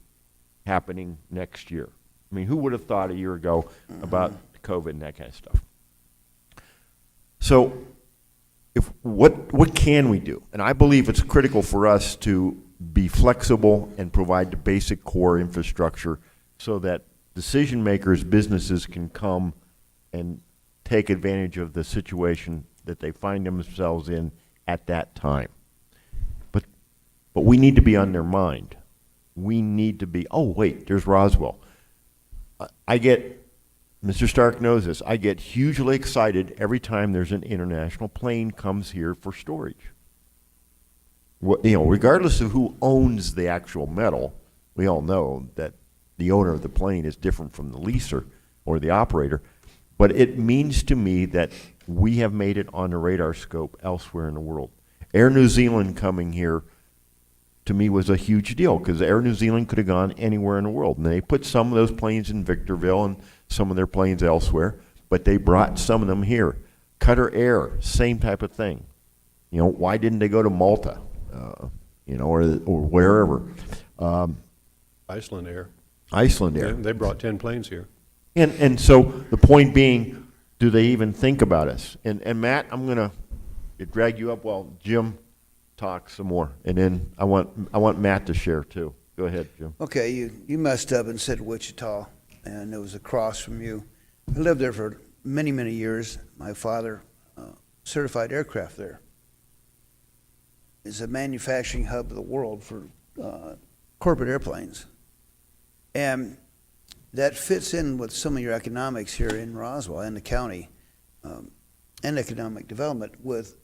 happening next year. I mean, who would have thought a year ago about COVID and that kind of stuff? So, what can we do? And I believe it's critical for us to be flexible and provide the basic core infrastructure so that decision makers, businesses can come and take advantage of the situation that they find themselves in at that time. But we need to be on their mind. We need to be, oh wait, there's Roswell. I get, Mr. Stark knows this, I get hugely excited every time there's an international plane comes here for storage. Regardless of who owns the actual metal, we all know that the owner of the plane is different from the leaser or the operator. But it means to me that we have made it on the radar scope elsewhere in the world. Air New Zealand coming here, to me, was a huge deal, because Air New Zealand could have gone anywhere in the world. And they put some of those planes in Victorville and some of their planes elsewhere, but they brought some of them here. Qatar Air, same type of thing. Why didn't they go to Malta, or wherever? Iceland Air. Iceland Air. They brought 10 planes here. And so the point being, do they even think about us? And Matt, I'm going to drag you up while Jim talks some more. And then I want Matt to share too. Go ahead, Jim. Okay, you messed up and said Wichita, and it was across from you. I lived there for many, many years. My father certified aircraft there. It's a manufacturing hub of the world for corporate airplanes. And that fits in with some of your economics here in Roswell and the county, and economic development with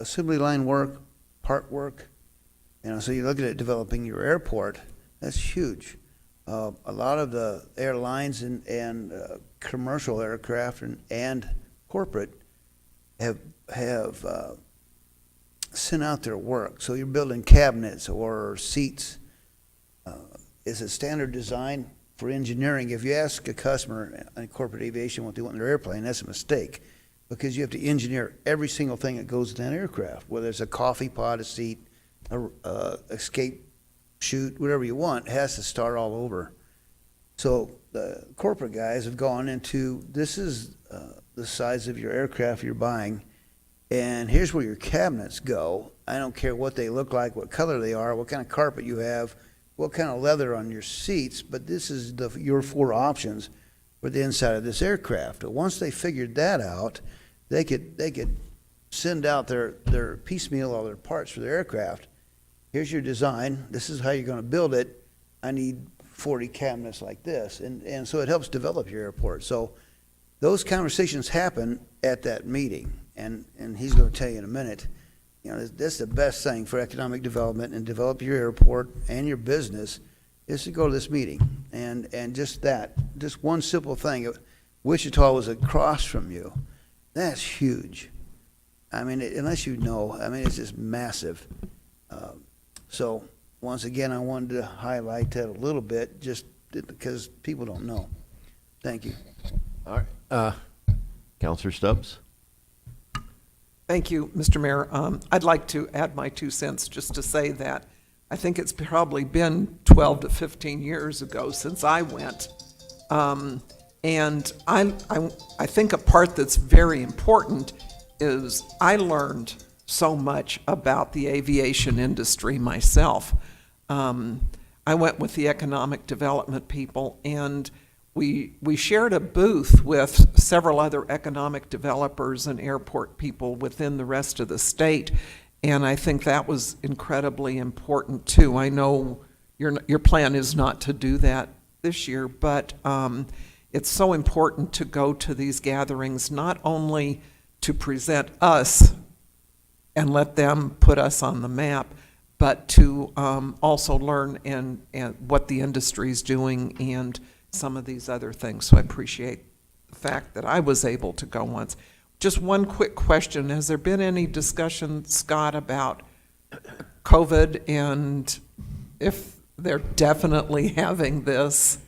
assembly line work, part work. So you're looking at developing your airport. That's huge. A lot of the airlines and commercial aircraft and corporate have sent out their work. So you're building cabinets or seats. Is it standard design for engineering? If you ask a customer in corporate aviation what they want in their airplane, that's a mistake, because you have to engineer every single thing that goes in that aircraft, whether it's a coffee pot, a seat, a escape chute, whatever you want, it has to start all over. So the corporate guys have gone into, this is the size of your aircraft you're buying, and here's where your cabinets go. I don't care what they look like, what color they are, what kind of carpet you have, what kind of leather on your seats, but this is your 4 options for the inside of this aircraft. But once they figured that out, they could send out their piecemeal, all their parts for their aircraft. Here's your design. This is how you're going to build it. I need 40 cabinets like this. And so it helps develop your airport. So those conversations happen at that meeting. And he's going to tell you in a minute, that's the best thing for economic development and develop your airport and your business is to go to this meeting. And just one simple thing. Wichita was across from you. That's huge. I mean, unless you know, it's just massive. So once again, I wanted to highlight that a little bit, just because people don't know. Thank you. All right. Counselor Stubbs? Thank you, Mr. Mayor. I'd like to add my 2 cents just to say that I think it's probably been 12 to 15 years ago since I went. And I think a part that's very important is I learned so much about the aviation industry myself. I went with the economic development people, and we shared a booth with several other economic developers and airport people within the rest of the state, and I think that was incredibly important too. I know your plan is not to do that this year, but it's so important to go to these gatherings, not only to present us and let them put us on the map, but to also learn and what the industry is doing and some of these other things. So I appreciate the fact that I was able to go once. Just one quick question. Has there been any discussion, Scott, about COVID and if they're definitely having this?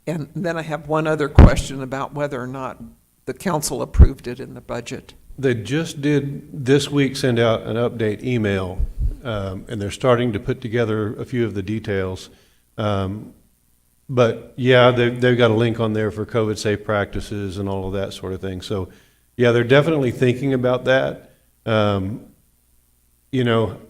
And then I have one other question about whether or not the council approved it in the budget. They just did this week send out an update email, and they're starting to put together a few of the details. But yeah, they've got a link on there for COVID safe practices and all of that sort of thing. So yeah, they're definitely thinking about that. You know,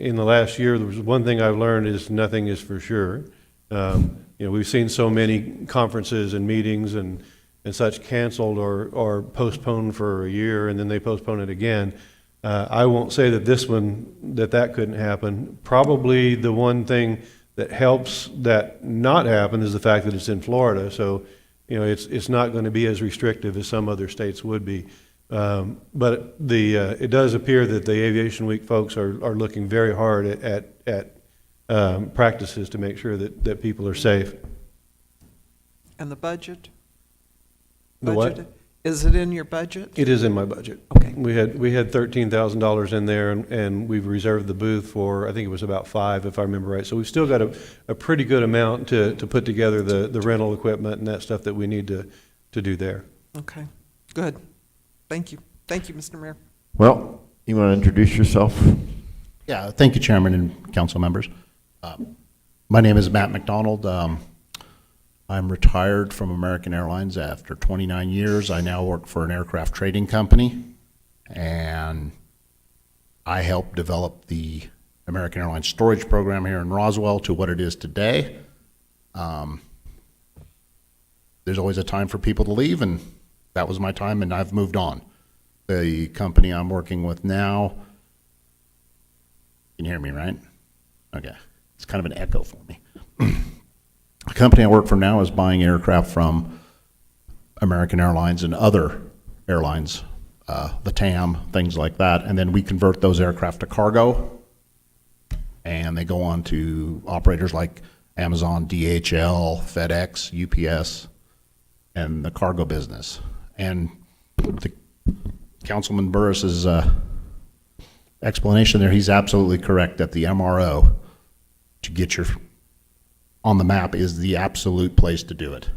in the last year, there was one thing I've learned is nothing is for sure. You know, we've seen so many conferences and meetings and such canceled or postponed for a year, and then they postpone it again. I won't say that this one, that couldn't happen. Probably the one thing that helps that not happen is the fact that it's in Florida. So, you know, it's not going to be as restrictive as some other states would be. But it does appear that the Aviation Week folks are looking very hard at practices to make sure that people are safe. And the budget? The what? Budget? Is it in your budget? It is in my budget. Okay. We had $13,000 in there, and we've reserved the booth for, I think it was about 5, if I remember right. So we've still got a pretty good amount to put together the rental equipment and that stuff that we need to do there. Okay, good. Thank you. Thank you, Mr. Mayor. Well, you want to introduce yourself? Yeah, thank you, Chairman and council members. My name is Matt McDonald. I'm retired from American Airlines after 29 years. I now work for an aircraft trading company, and I helped develop the American Airlines storage program here in Roswell to what it is today. There's always a time for people to leave, and that was my time, and I've moved on. The company I'm working with now, you can hear me, right? Okay. It's kind of an echo for me. The company I work for now is buying aircraft from American Airlines and other airlines, the TAM, things like that, and then we convert those aircraft to cargo, and they go on to operators like Amazon, DHL, FedEx, UPS, and the cargo business. And the Councilman Burris's explanation there, he's absolutely correct that the MRO to get your on the map is the absolute place to do it.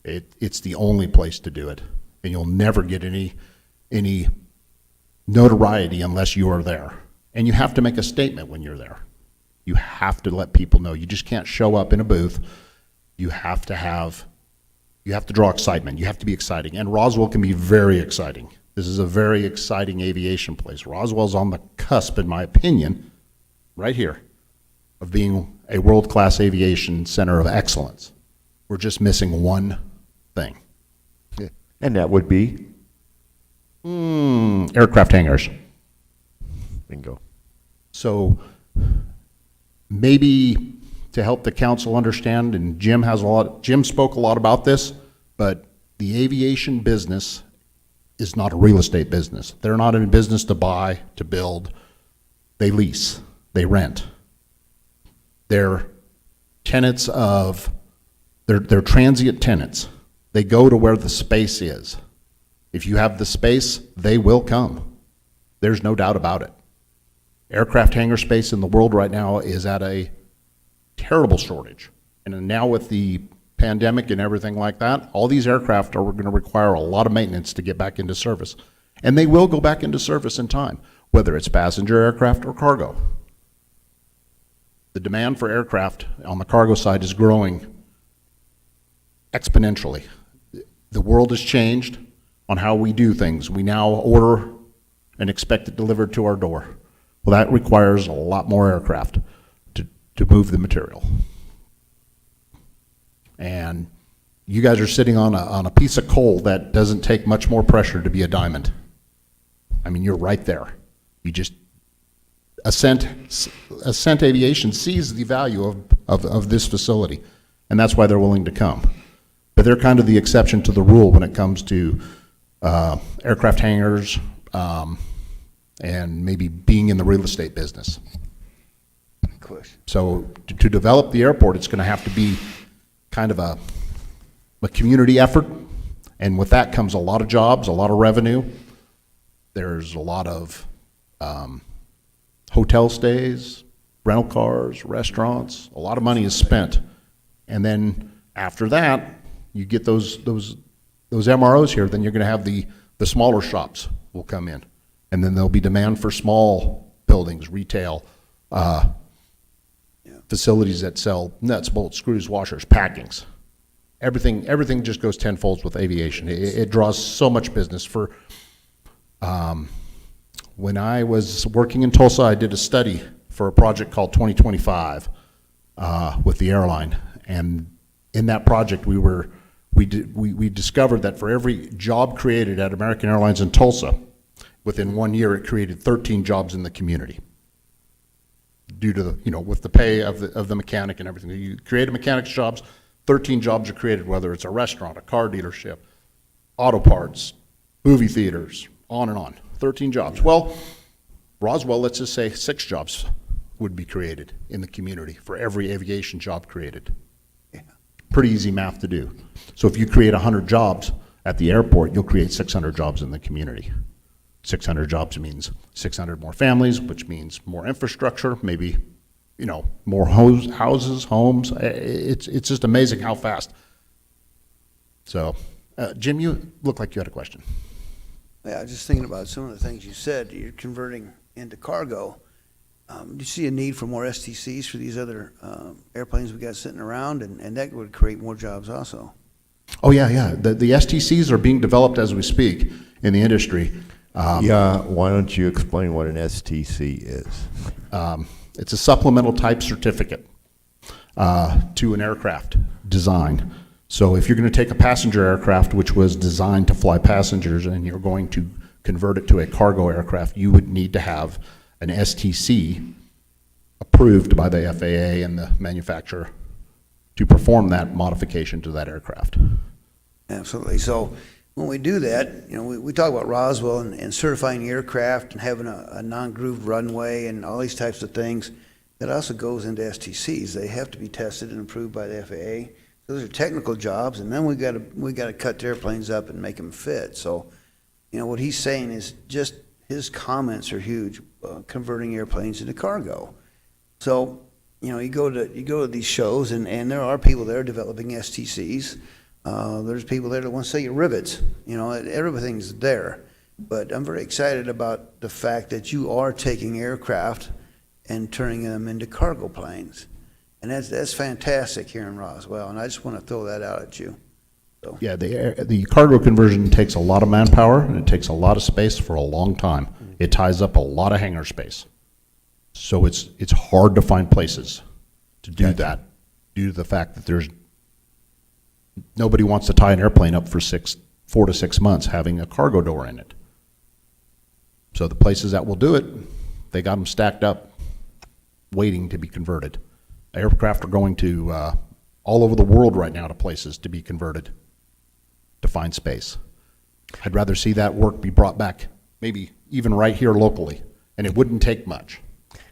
It's the only place to do it, and you'll never get any notoriety unless you are there. And you have to make a statement when you're there. You have to let people know. You just can't show up in a booth. You have to draw excitement. You have to be exciting, and Roswell can be very exciting. This is a very exciting aviation place. Roswell's on the cusp, in my opinion, right here, of being a world-class aviation center of excellence. We're just missing one thing. And that would be? Aircraft hangars. Bingo. So maybe to help the council understand, and Jim spoke a lot about this, but the aviation business is not a real estate business. They're not in business to buy, to build. They lease, they rent. They're tenants of, they're transient tenants. They go to where the space is. If you have the space, they will come. There's no doubt about it. Aircraft hangar space in the world right now is at a terrible shortage. And now with the pandemic and everything like that, all these aircraft are going to require a lot of maintenance to get back into service. And they will go back into service in time, whether it's passenger aircraft or cargo. The demand for aircraft on the cargo side is growing exponentially. The world has changed on how we do things. We now order and expect it delivered to our door. Well, that requires a lot more aircraft to move the material. And you guys are sitting on a piece of coal that doesn't take much more pressure to be a diamond. I mean, you're right there. You just, Ascent Aviation sees the value of this facility, and that's why they're willing to come. But they're kind of the exception to the rule when it comes to aircraft hangars, and maybe being in the real estate business. So to develop the airport, it's going to have to be kind of a community effort, and with that comes a lot of jobs, a lot of revenue. There's a lot of hotel stays, rental cars, restaurants. A lot of money is spent, and then after that, you get those MROs here. Then you're going to have the smaller shops will come in, and then there'll be demand for small buildings, retail, facilities that sell nuts, bolts, screws, washers, packings. Everything just goes tenfold with aviation. It draws so much business. When I was working in Tulsa, I did a study for a project called 2025 with the airline, and in that project we discovered that for every job created at American Airlines in Tulsa, within 1 year it created 13 jobs in the community. Due to with the pay of the mechanic and everything, you create a mechanic's jobs, 13 jobs are created, whether it's a restaurant, a car dealership, auto parts, movie theaters, on and on. 13 jobs. Well, Roswell, let's just say 6 jobs would be created in the community for every aviation job created. Pretty easy math to do. So if you create 100 jobs at the airport, you'll create 600 jobs in the community. 600 jobs means 600 more families, which means more infrastructure, maybe, more houses, homes. It's just amazing how fast. So, Jim, you look like you had a question. Yeah, I was just thinking about some of the things you said. You're converting into cargo. Do you see a need for more STCs for these other airplanes we got sitting around, and that would create more jobs also? Oh, yeah. The STCs are being developed as we speak in the industry. Why don't you explain what an STC is? It's a supplemental type certificate to an aircraft design. So if you're going to take a passenger aircraft, which was designed to fly passengers, and you're going to convert it to a cargo aircraft, you would need to have an STC approved by the FAA and the manufacturer to perform that modification to that aircraft. Absolutely. So when we do that, we talk about Roswell and certifying aircraft and having a non-grooved runway and all these types of things. That also goes into STCs. They have to be tested and approved by the FAA. Those are technical jobs, and then we got to cut the airplanes up and make them fit. So, what he's saying is just his comments are huge, converting airplanes into cargo. So, you go to these shows, and there are people there developing STCs. There's people there that want to sell you rivets. Everything's there. But I'm very excited about the fact that you are taking aircraft and turning them into cargo planes. And that's fantastic here in Roswell, and I just want to throw that out at you. So. Yeah, the cargo conversion takes a lot of manpower, and it takes a lot of space for a long time. It ties up a lot of hangar space. So it's hard to find places to do that due to the fact that nobody wants to tie an airplane up for 4 to 6 months having a cargo door in it. So the places that will do it, they got them stacked up, waiting to be converted. Aircraft are going to all over the world right now to places to be converted to find space. I'd rather see that work be brought back, maybe even right here locally, and it wouldn't take much.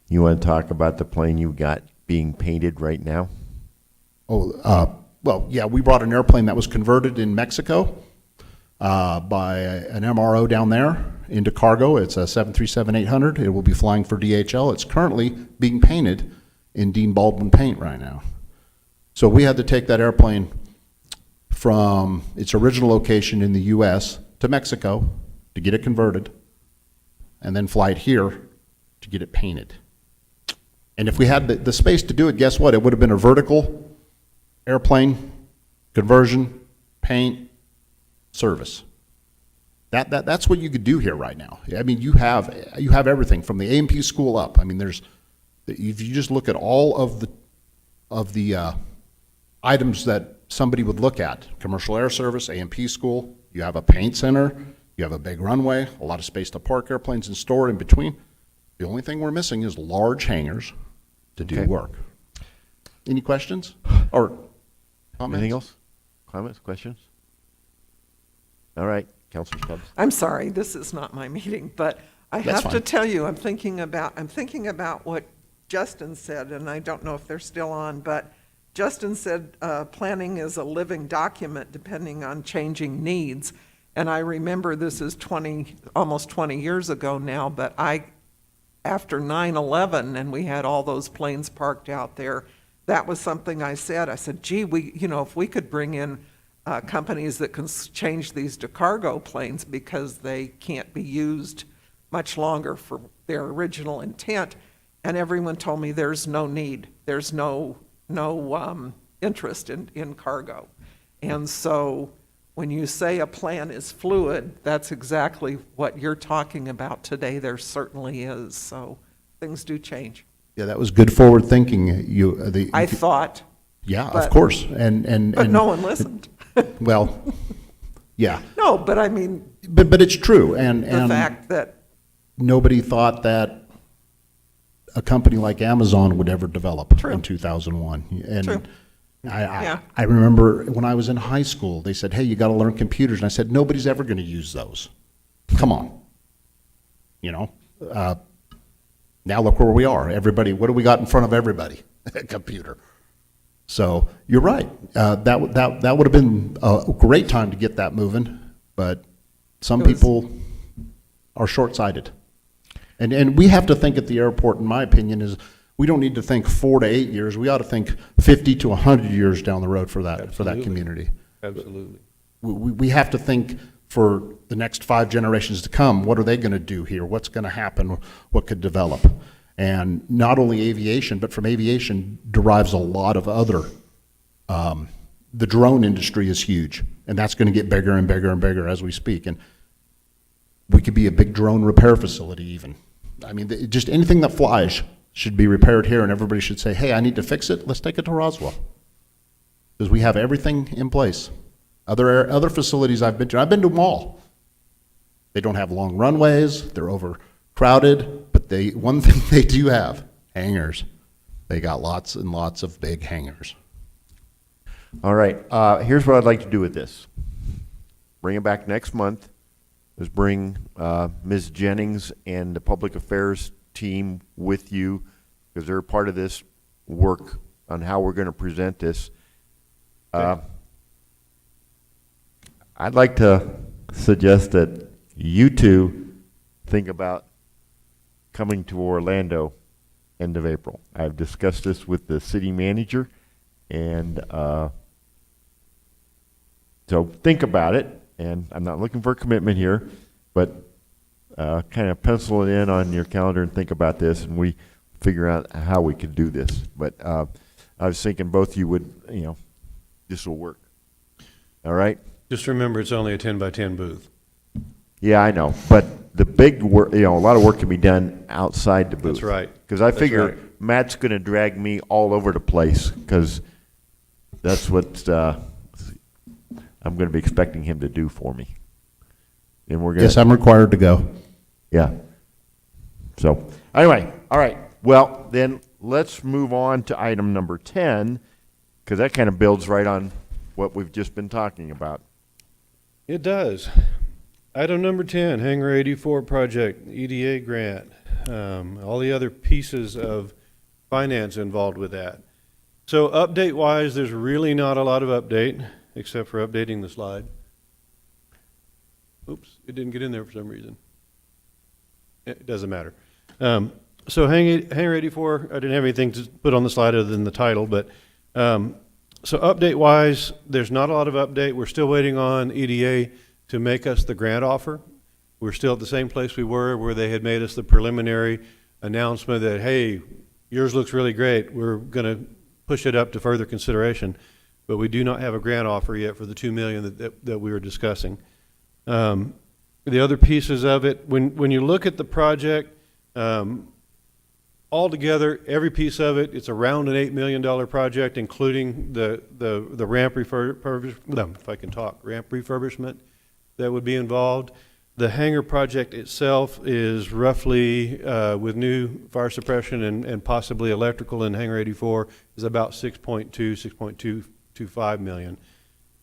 You want to talk about the plane you got being painted right now? Well, yeah, we brought an airplane that was converted in Mexico by an MRO down there into cargo. It's a 737-800. It will be flying for DHL. It's currently being painted in Dean Baldwin paint right now. So we had to take that airplane from its original location in the U.S. to Mexico to get it converted, and then fly it here to get it painted. And if we had the space to do it, guess what? It would have been a vertical airplane, conversion, paint, service. That's what you could do here right now. I mean, you have everything from the A&P school up. I mean, if you just look at all of the items that somebody would look at. Commercial air service, A&P school, you have a paint center, you have a big runway, a lot of space to park airplanes and store in between. The only thing we're missing is large hangars to do Okay. work. Any questions or comments? Anything else? Comments, questions? All right, Councilor Stubbs. I'm sorry, this is not my meeting, but I That's have to fine. tell you, I'm thinking about what Justin said, and I don't know if they're still on, but Justin said, planning is a living document depending on changing needs. And I remember this is almost 20 years ago now, but after 9/11 and we had all those planes parked out there, that was something I said. I said, gee, if we could bring in companies that can change these to cargo planes because they can't be used much longer for their original intent. And everyone told me there's no need. There's no interest in cargo. And so when you say a plan is fluid, that's exactly what you're talking about today. There certainly is. So things do change. Yeah, that was good forward thinking. I thought. Yeah, of but- course. And But no one listened. Well, yeah. No, but I mean, But it's true. And the fact that, nobody thought that a company like Amazon would ever develop True. in 2001. And True. Yeah. I remember when I was in high school, they said, hey, you got to learn computers. And I said, nobody's ever going to use those. Come on. Now look where we are. Everybody, what do we got in front of everybody? A computer. So you're right. That would have been a great time to get that moving, but some It was- people are short-sighted. And we have to think at the airport, in my opinion, is we don't need to think 4 to 8 years. We ought to think 50 to 100 years down the road for that Absolutely. community. Absolutely. We have to think for the next 5 generations to come, what are they going to do here? What's going to happen? What could develop? And not only aviation, but from aviation derives a lot of other. The drone industry is huge, and that's going to get bigger and bigger and bigger as we speak. And we could be a big drone repair facility even. I mean, just anything that flies should be repaired here, and everybody should say, hey, I need to fix it, let's take it to Roswell. Because we have everything in place. Other facilities I've been to them all. They don't have long runways, they're overcrowded, but one thing they do have, hangars. They got lots and lots of big hangars. All right, here's what I'd like to do with this. Bring it back next month. Is bring Ms. Jennings and the Public Affairs team with you, because they're part of this work on how we're going to present this. I'd like to suggest that you two think about coming to Orlando end of April. I've discussed this with the city manager, and so think about it. And I'm not looking for a commitment here, but kind of pencil it in on your calendar and think about this, and we figure out how we could do this. But I was thinking both of you would, this will work. All right? Just remember, it's only a 10 by 10 booth. Yeah, I know. But the big work, a lot of work can be done outside the booth. That's right. Because I That's figure right. Matt's going to drag me all over the place, because that's what I'm going to be expecting him to do for me. And we're going Yes, I'm required to go. Yeah. So, anyway, all right. Well, then let's move on to item number 10, because that kind of builds right on what we've just been talking about. It does. Item number 10, Hangar 84 project, EDA grant, all the other pieces of finance involved with that. So update-wise, there's really not a lot of update, except for updating the slide. Oops, it didn't get in there for some reason. It doesn't matter. So Hangar 84, I didn't have anything to put on the slide other than the title, but so update-wise, there's not a lot of update. We're still waiting on EDA to make us the grant offer. We're still at the same place we were, where they had made us the preliminary announcement that, hey, yours looks really great. We're going to push it up to further consideration. But we do not have a grant offer yet for the $2 million that we were discussing. The other pieces of it, when you look at the project, altogether, every piece of it, it's around an $8 million project, including the ramp ramp refurbishment that would be involved. The hangar project itself is roughly, with new fire suppression and possibly electrical in Hangar 84, is about 6.225 million.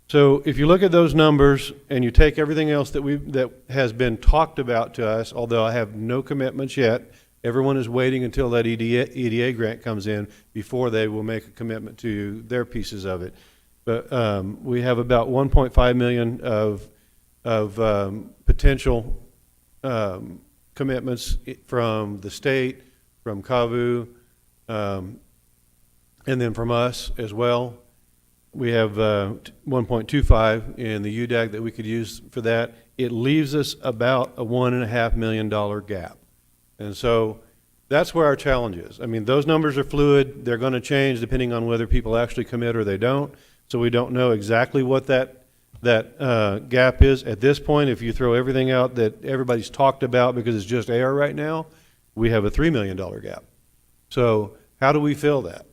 So if you look at those numbers and you take everything else that has been talked about to us, although I have no commitments yet, everyone is waiting until that EDA grant comes in before they will make a commitment to their pieces of it. But we have about 1.5 million of potential commitments from the state, from CAVU, and then from us as well. We have 1.25 in the UDAG that we could use for that. It leaves us about a $1.5 million gap. And so that's where our challenge is. I mean, those numbers are fluid. They're going to change depending on whether people actually commit or they don't. So we don't know exactly what that gap is. At this point, if you throw everything out that everybody's talked about because it's just air right now, we have a $3 million gap. So how do we fill that?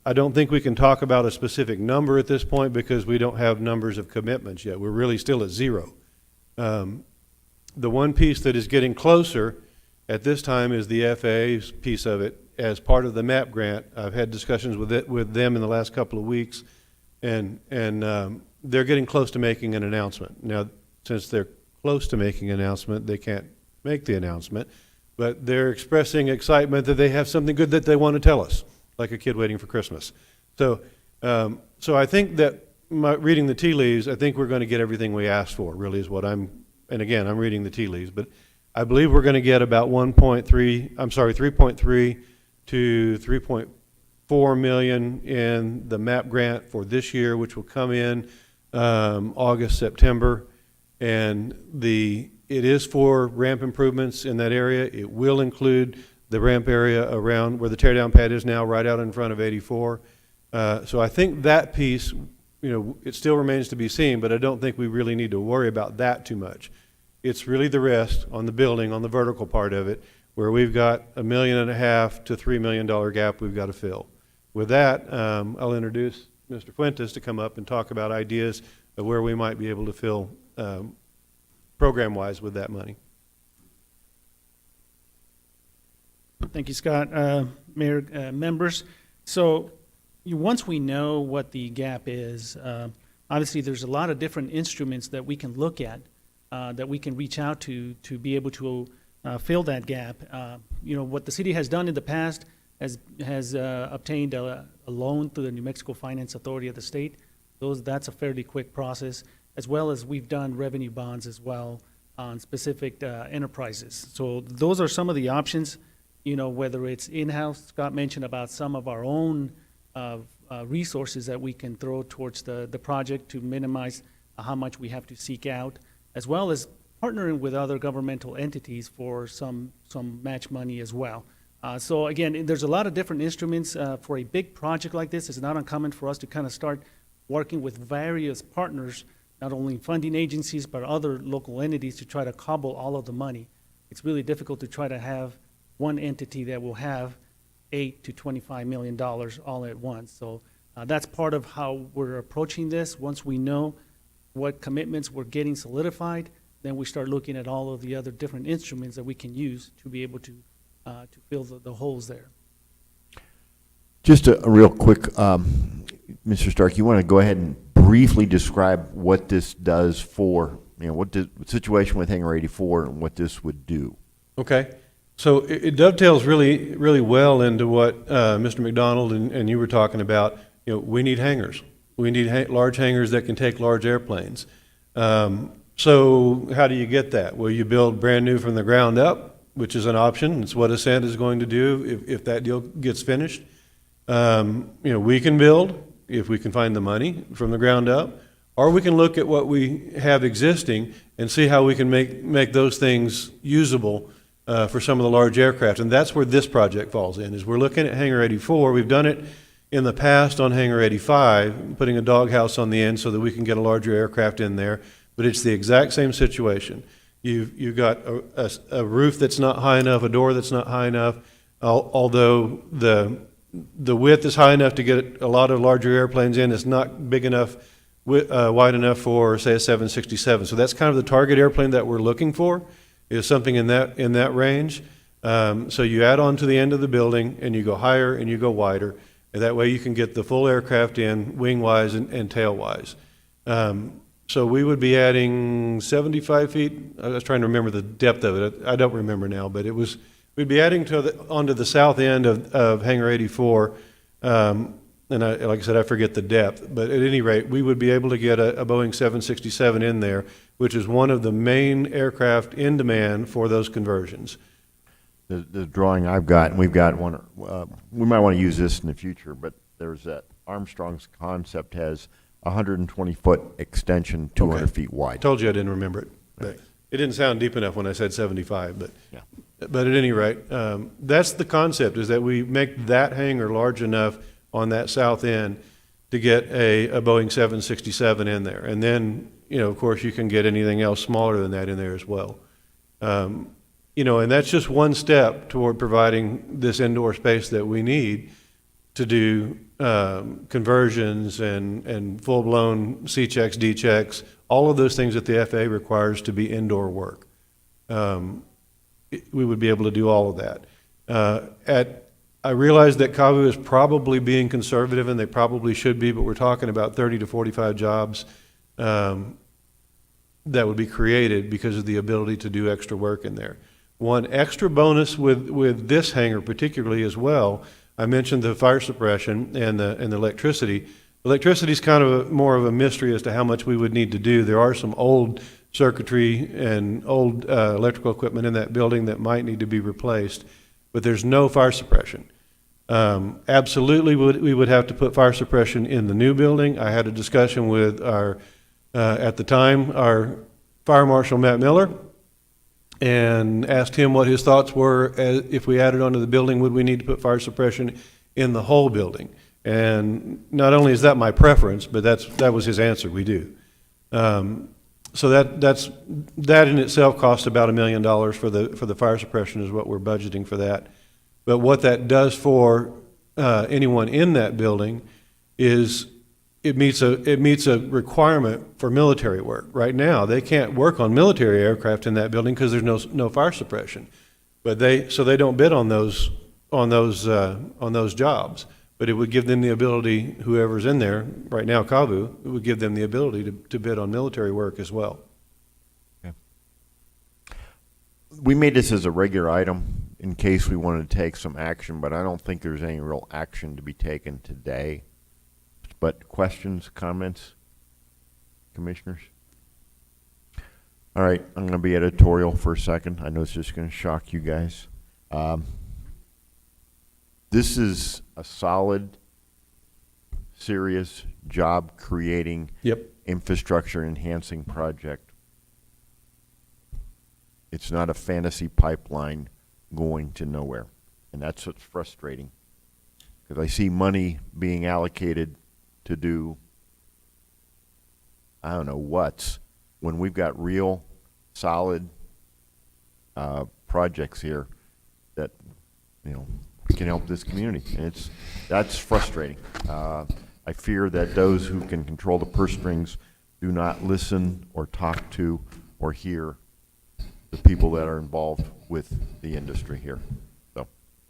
I don't think we can talk about a specific number at this point because we don't have numbers of commitments yet. We're really still at zero. The one piece that is getting closer at this time is the FAA's piece of it as part of the MAP grant. I've had discussions with them in the last couple of weeks, and they're getting close to making an announcement. Now, since they're close to making an announcement, they can't make the announcement, but they're expressing excitement that they have something good that they want to tell us, like a kid waiting for Christmas. So I think that reading the tea leaves, I think we're going to get everything we asked for, really is what and again, I'm reading the tea leaves, but I believe we're going to get about 3.3 to 3.4 million in the MAP grant for this year, which will come in August, September, and it is for ramp improvements in that area. It will include the ramp area around where the teardown pad is now, right out in front of 84. So I think that piece, it still remains to be seen, but I don't think we really need to worry about that too much. It's really the rest on the building, on the vertical part of it, where we've got $1.5 million to $3 million gap we've got to fill. With that, I'll introduce Mr. Fuentes to come up and talk about ideas of where we might be able to fill program-wise with that money. Thank you, Scott. Mayor, members. So once we know what the gap is, obviously there's a lot of different instruments that we can look at, that we can reach out to be able to fill that gap. What the city has done in the past has obtained a loan through the New Mexico Finance Authority of the state. That's a fairly quick process, as well as we've done revenue bonds as well on specific enterprises. So those are some of the options. Whether it's in-house, Scott mentioned about some of our own resources that we can throw towards the project to minimize how much we have to seek out, as well as partnering with other governmental entities for some match money as well. So again, there's a lot of different instruments for a big project like this. It's not uncommon for us to kind of start working with various partners, not only funding agencies, but other local entities to try to cobble all of the money. It's really difficult to try to have one entity that will have $8 to $25 million all at once. So that's part of how we're approaching this. Once we know what commitments we're getting solidified, then we start looking at all of the other different instruments that we can use to be able to fill the holes there. Just a real quick, Mr. Stark, you want to go ahead and briefly describe what this does for, what the situation with Hangar 84 and what this would do? Okay. So it dovetails really, really well into what Mr. McDonald and you were talking about. We need hangars. We need large hangars that can take large airplanes. So how do you get that? Well, you build brand new from the ground up, which is an option. It's what Ascent is going to do if that deal gets finished. We can build if we can find the money from the ground up, or we can look at what we have existing and see how we can make those things usable for some of the large aircraft. And that's where this project falls in, is we're looking at Hangar 84. We've done it in the past on Hangar 85, putting a doghouse on the end so that we can get a larger aircraft in there. But it's the exact same situation. You've got a roof that's not high enough, a door that's not high enough, Although the width is high enough to get a lot of larger airplanes in, it's not big enough, wide enough for, say, a 767. So that's kind of the target airplane that we're looking for, is something in that range. So you add on to the end of the building, and you go higher and you go wider, and that way you can get the full aircraft in wing-wise and tail-wise. So we would be adding 75 feet. I was trying to remember the depth of it. I don't remember now, but we'd be adding onto the south end of Hangar 84. And like I said, I forget the depth, but at any rate, we would be able to get a Boeing 767 in there, which is one of the main aircraft in demand for those conversions. The drawing I've got, and we've got one, we might want to use this in the future, but there's that Armstrong's concept has 120-foot extension, 200 feet wide. Told you I didn't remember it. But it didn't sound deep enough when I said 75, but Yeah. but at any rate, that's the concept, is that we make that hangar large enough on that south end to get a Boeing 767 in there. And then, of course, you can get anything else smaller than that in there as well. And that's just one step toward providing this indoor space that we need to do conversions and full-blown C checks, D checks, all of those things that the FAA requires to be indoor work. We would be able to do all of that. I realize that CAVU is probably being conservative, and they probably should be, but we're talking about 30 to 45 jobs that would be created because of the ability to do extra work in there. One extra bonus with this hangar particularly as well, I mentioned the fire suppression and the electricity. Electricity is kind of more of a mystery as to how much we would need to do. There are some old circuitry and old electrical equipment in that building that might need to be replaced, but there's no fire suppression. Absolutely, we would have to put fire suppression in the new building. I had a discussion with at the time, our Fire Marshal, Matt Miller, and asked him what his thoughts were. If we added onto the building, would we need to put fire suppression in the whole building? And not only is that my preference, but that was his answer, we do. So that in itself costs about $1 million for the fire suppression is what we're budgeting for that. But what that does for anyone in that building is it meets a requirement for military work. Right now, they can't work on military aircraft in that building because there's no fire suppression. But they don't bid on those jobs. But it would give them the ability, whoever's in there right now, CAVU, it would give them the ability to bid on military work as well. Okay. We made this as a regular item in case we wanted to take some action, but I don't think there's any real action to be taken today. But questions, comments, commissioners? All right, I'm going to be editorial for a second. I know it's just going to shock you guys. This is a solid, serious, job-creating, infrastructure-enhancing project. It's not a fantasy pipeline going to nowhere, and that's what's frustrating, because I see money being allocated to do, I don't know what's, when we've got real, solid projects here that, can help this community, and that's frustrating. I fear that those who can control the purse strings do not listen or talk to or hear the people that are involved with the industry here. So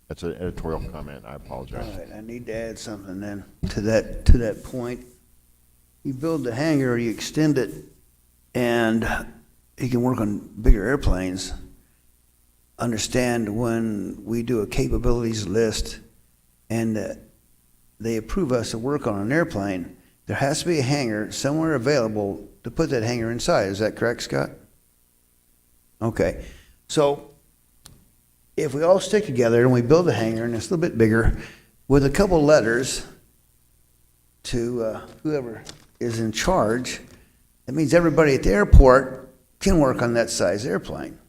that's an editorial comment. I apologize. All right, I need to add something then to that point. You build the hangar, you extend it, and you can work on bigger airplanes. Understand when we do a capabilities list and they approve us to work on an airplane, there has to be a hangar somewhere available to put that hangar inside. Is that correct, Scott? Okay. So if we all stick together and we build a hangar and it's a little bit bigger with a couple letters to whoever is in charge, that means everybody at the airport can work on that size airplane.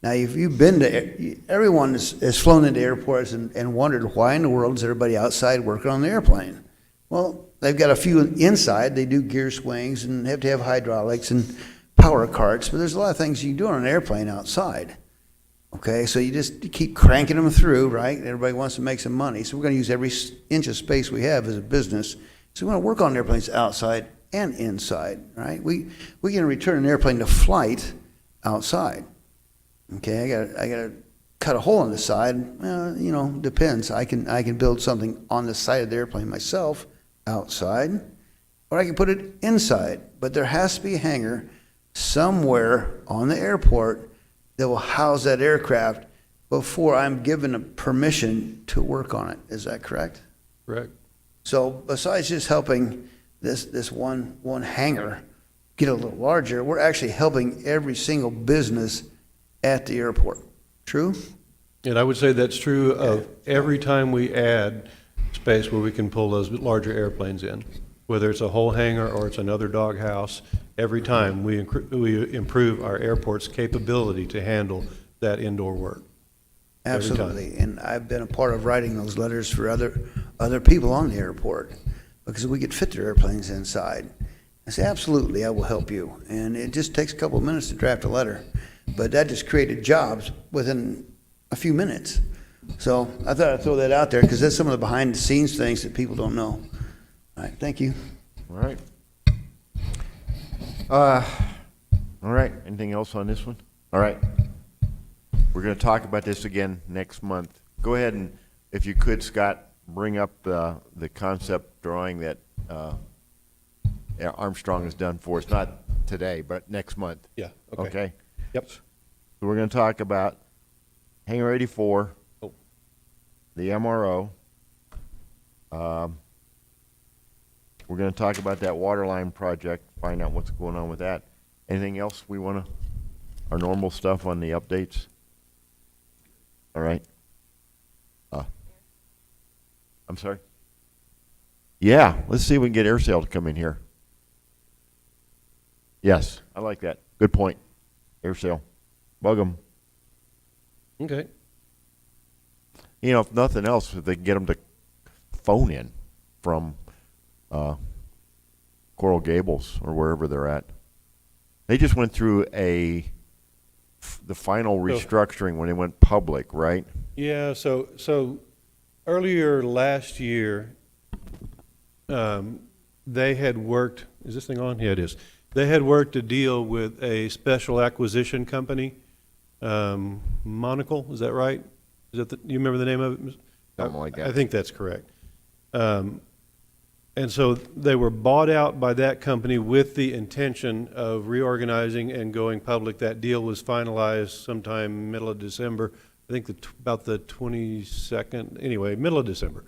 Now, if you've been to, everyone has flown into airports and wondered why in the world is everybody outside working on the airplane? Well, they've got a few inside. They do gear swings and have to have hydraulics and power carts, but there's a lot of things you can do on an airplane outside. Okay, so you keep cranking them through, right? Everybody wants to make some money, so we're gonna use every inch of space we have as a business. So we wanna work on airplanes outside and inside, right? We can return an airplane to flight outside. Okay, I gotta cut a hole in the side. Well, you know, depends. I can build something on the side of the airplane myself outside, or I can put it inside. But there has to be a hangar somewhere on the airport that will house that aircraft before I'm given a permission to work on it. Is that correct? Correct. So besides just helping this one hangar get a little larger, we're actually helping every single business at the airport. True? And I would say that's true of every time we add space where we can pull those larger airplanes in, whether it's a whole hangar or it's another doghouse. Every time we improve our airport's capability to handle that indoor work. Every time. Absolutely. And I've been a part of writing those letters for other people on the airport because we could fit their airplanes inside. I say, absolutely, I will help you. And it just takes a couple of minutes to draft a letter. But that just created jobs within a few minutes. So I thought I'd throw that out there because that's some of the behind the scenes things that people don't know. All right, thank you. All right. All right, anything else on this one? All right. We're going to talk about this again next month. Go ahead and, if you could, Scott, bring up the concept drawing that Armstrong has done for us, not today, but next month. Yeah, okay. Okay? Yep. So we're going to talk about Hangar 84, the MRO. We're going to talk about that water line project, find out what's going on with that. Anything else we want to, our normal stuff on the updates? All right. I'm sorry? Yeah, let's see if we can get air sale to come in here. Yes, I like that. Good point. Air sale. Bug them. Okay. You know, if nothing else, if they can get them to phone in from Coral Gables or wherever they're at. They just went through the final restructuring when they went public, right? Yeah, so earlier last year, they had worked, is this thing on? Yeah, it is. They had worked a deal with a special acquisition company, Monocle, is that right? Is that you remember the name of it? Something like that. I think that's correct. And so they were bought out by that company with the intention of reorganizing and going public. That deal was finalized sometime middle of December. I think about the 22nd, anyway, middle of December.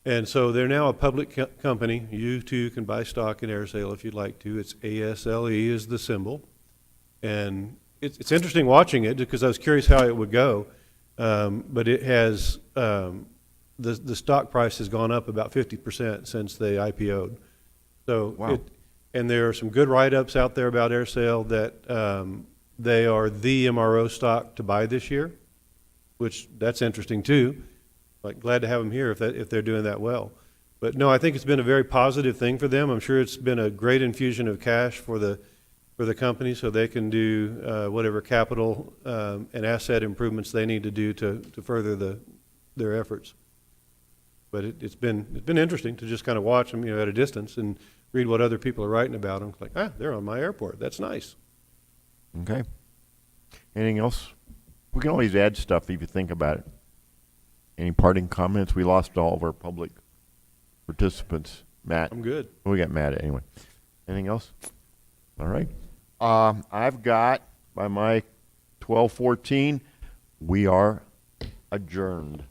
And so they're now a public company. You too can buy stock in AirSale if you'd like to. It's ASLE is the symbol. And it's interesting watching it because I was curious how it would go. But it has, the stock price has gone up about 50% since they IPO'd. So wow. And there are some good write-ups out there about AirSale that they are the MRO stock to buy this year, which that's interesting too. Like glad to have them here if they're doing that well. But no, I think it's been a very positive thing for them. I'm sure it's been a great infusion of cash for the company so they can do whatever capital and asset improvements they need to do to further their efforts. But it's been interesting to just kind of watch them, at a distance and read what other people are writing about them. It's like, they're on my airport. That's nice. Okay. Anything else? We can always add stuff if you think about it. Any parting comments? We lost all of our public participants. Matt? I'm good. We got Matt anyway. Anything else? All right. I've got, by my 12:14, we are adjourned.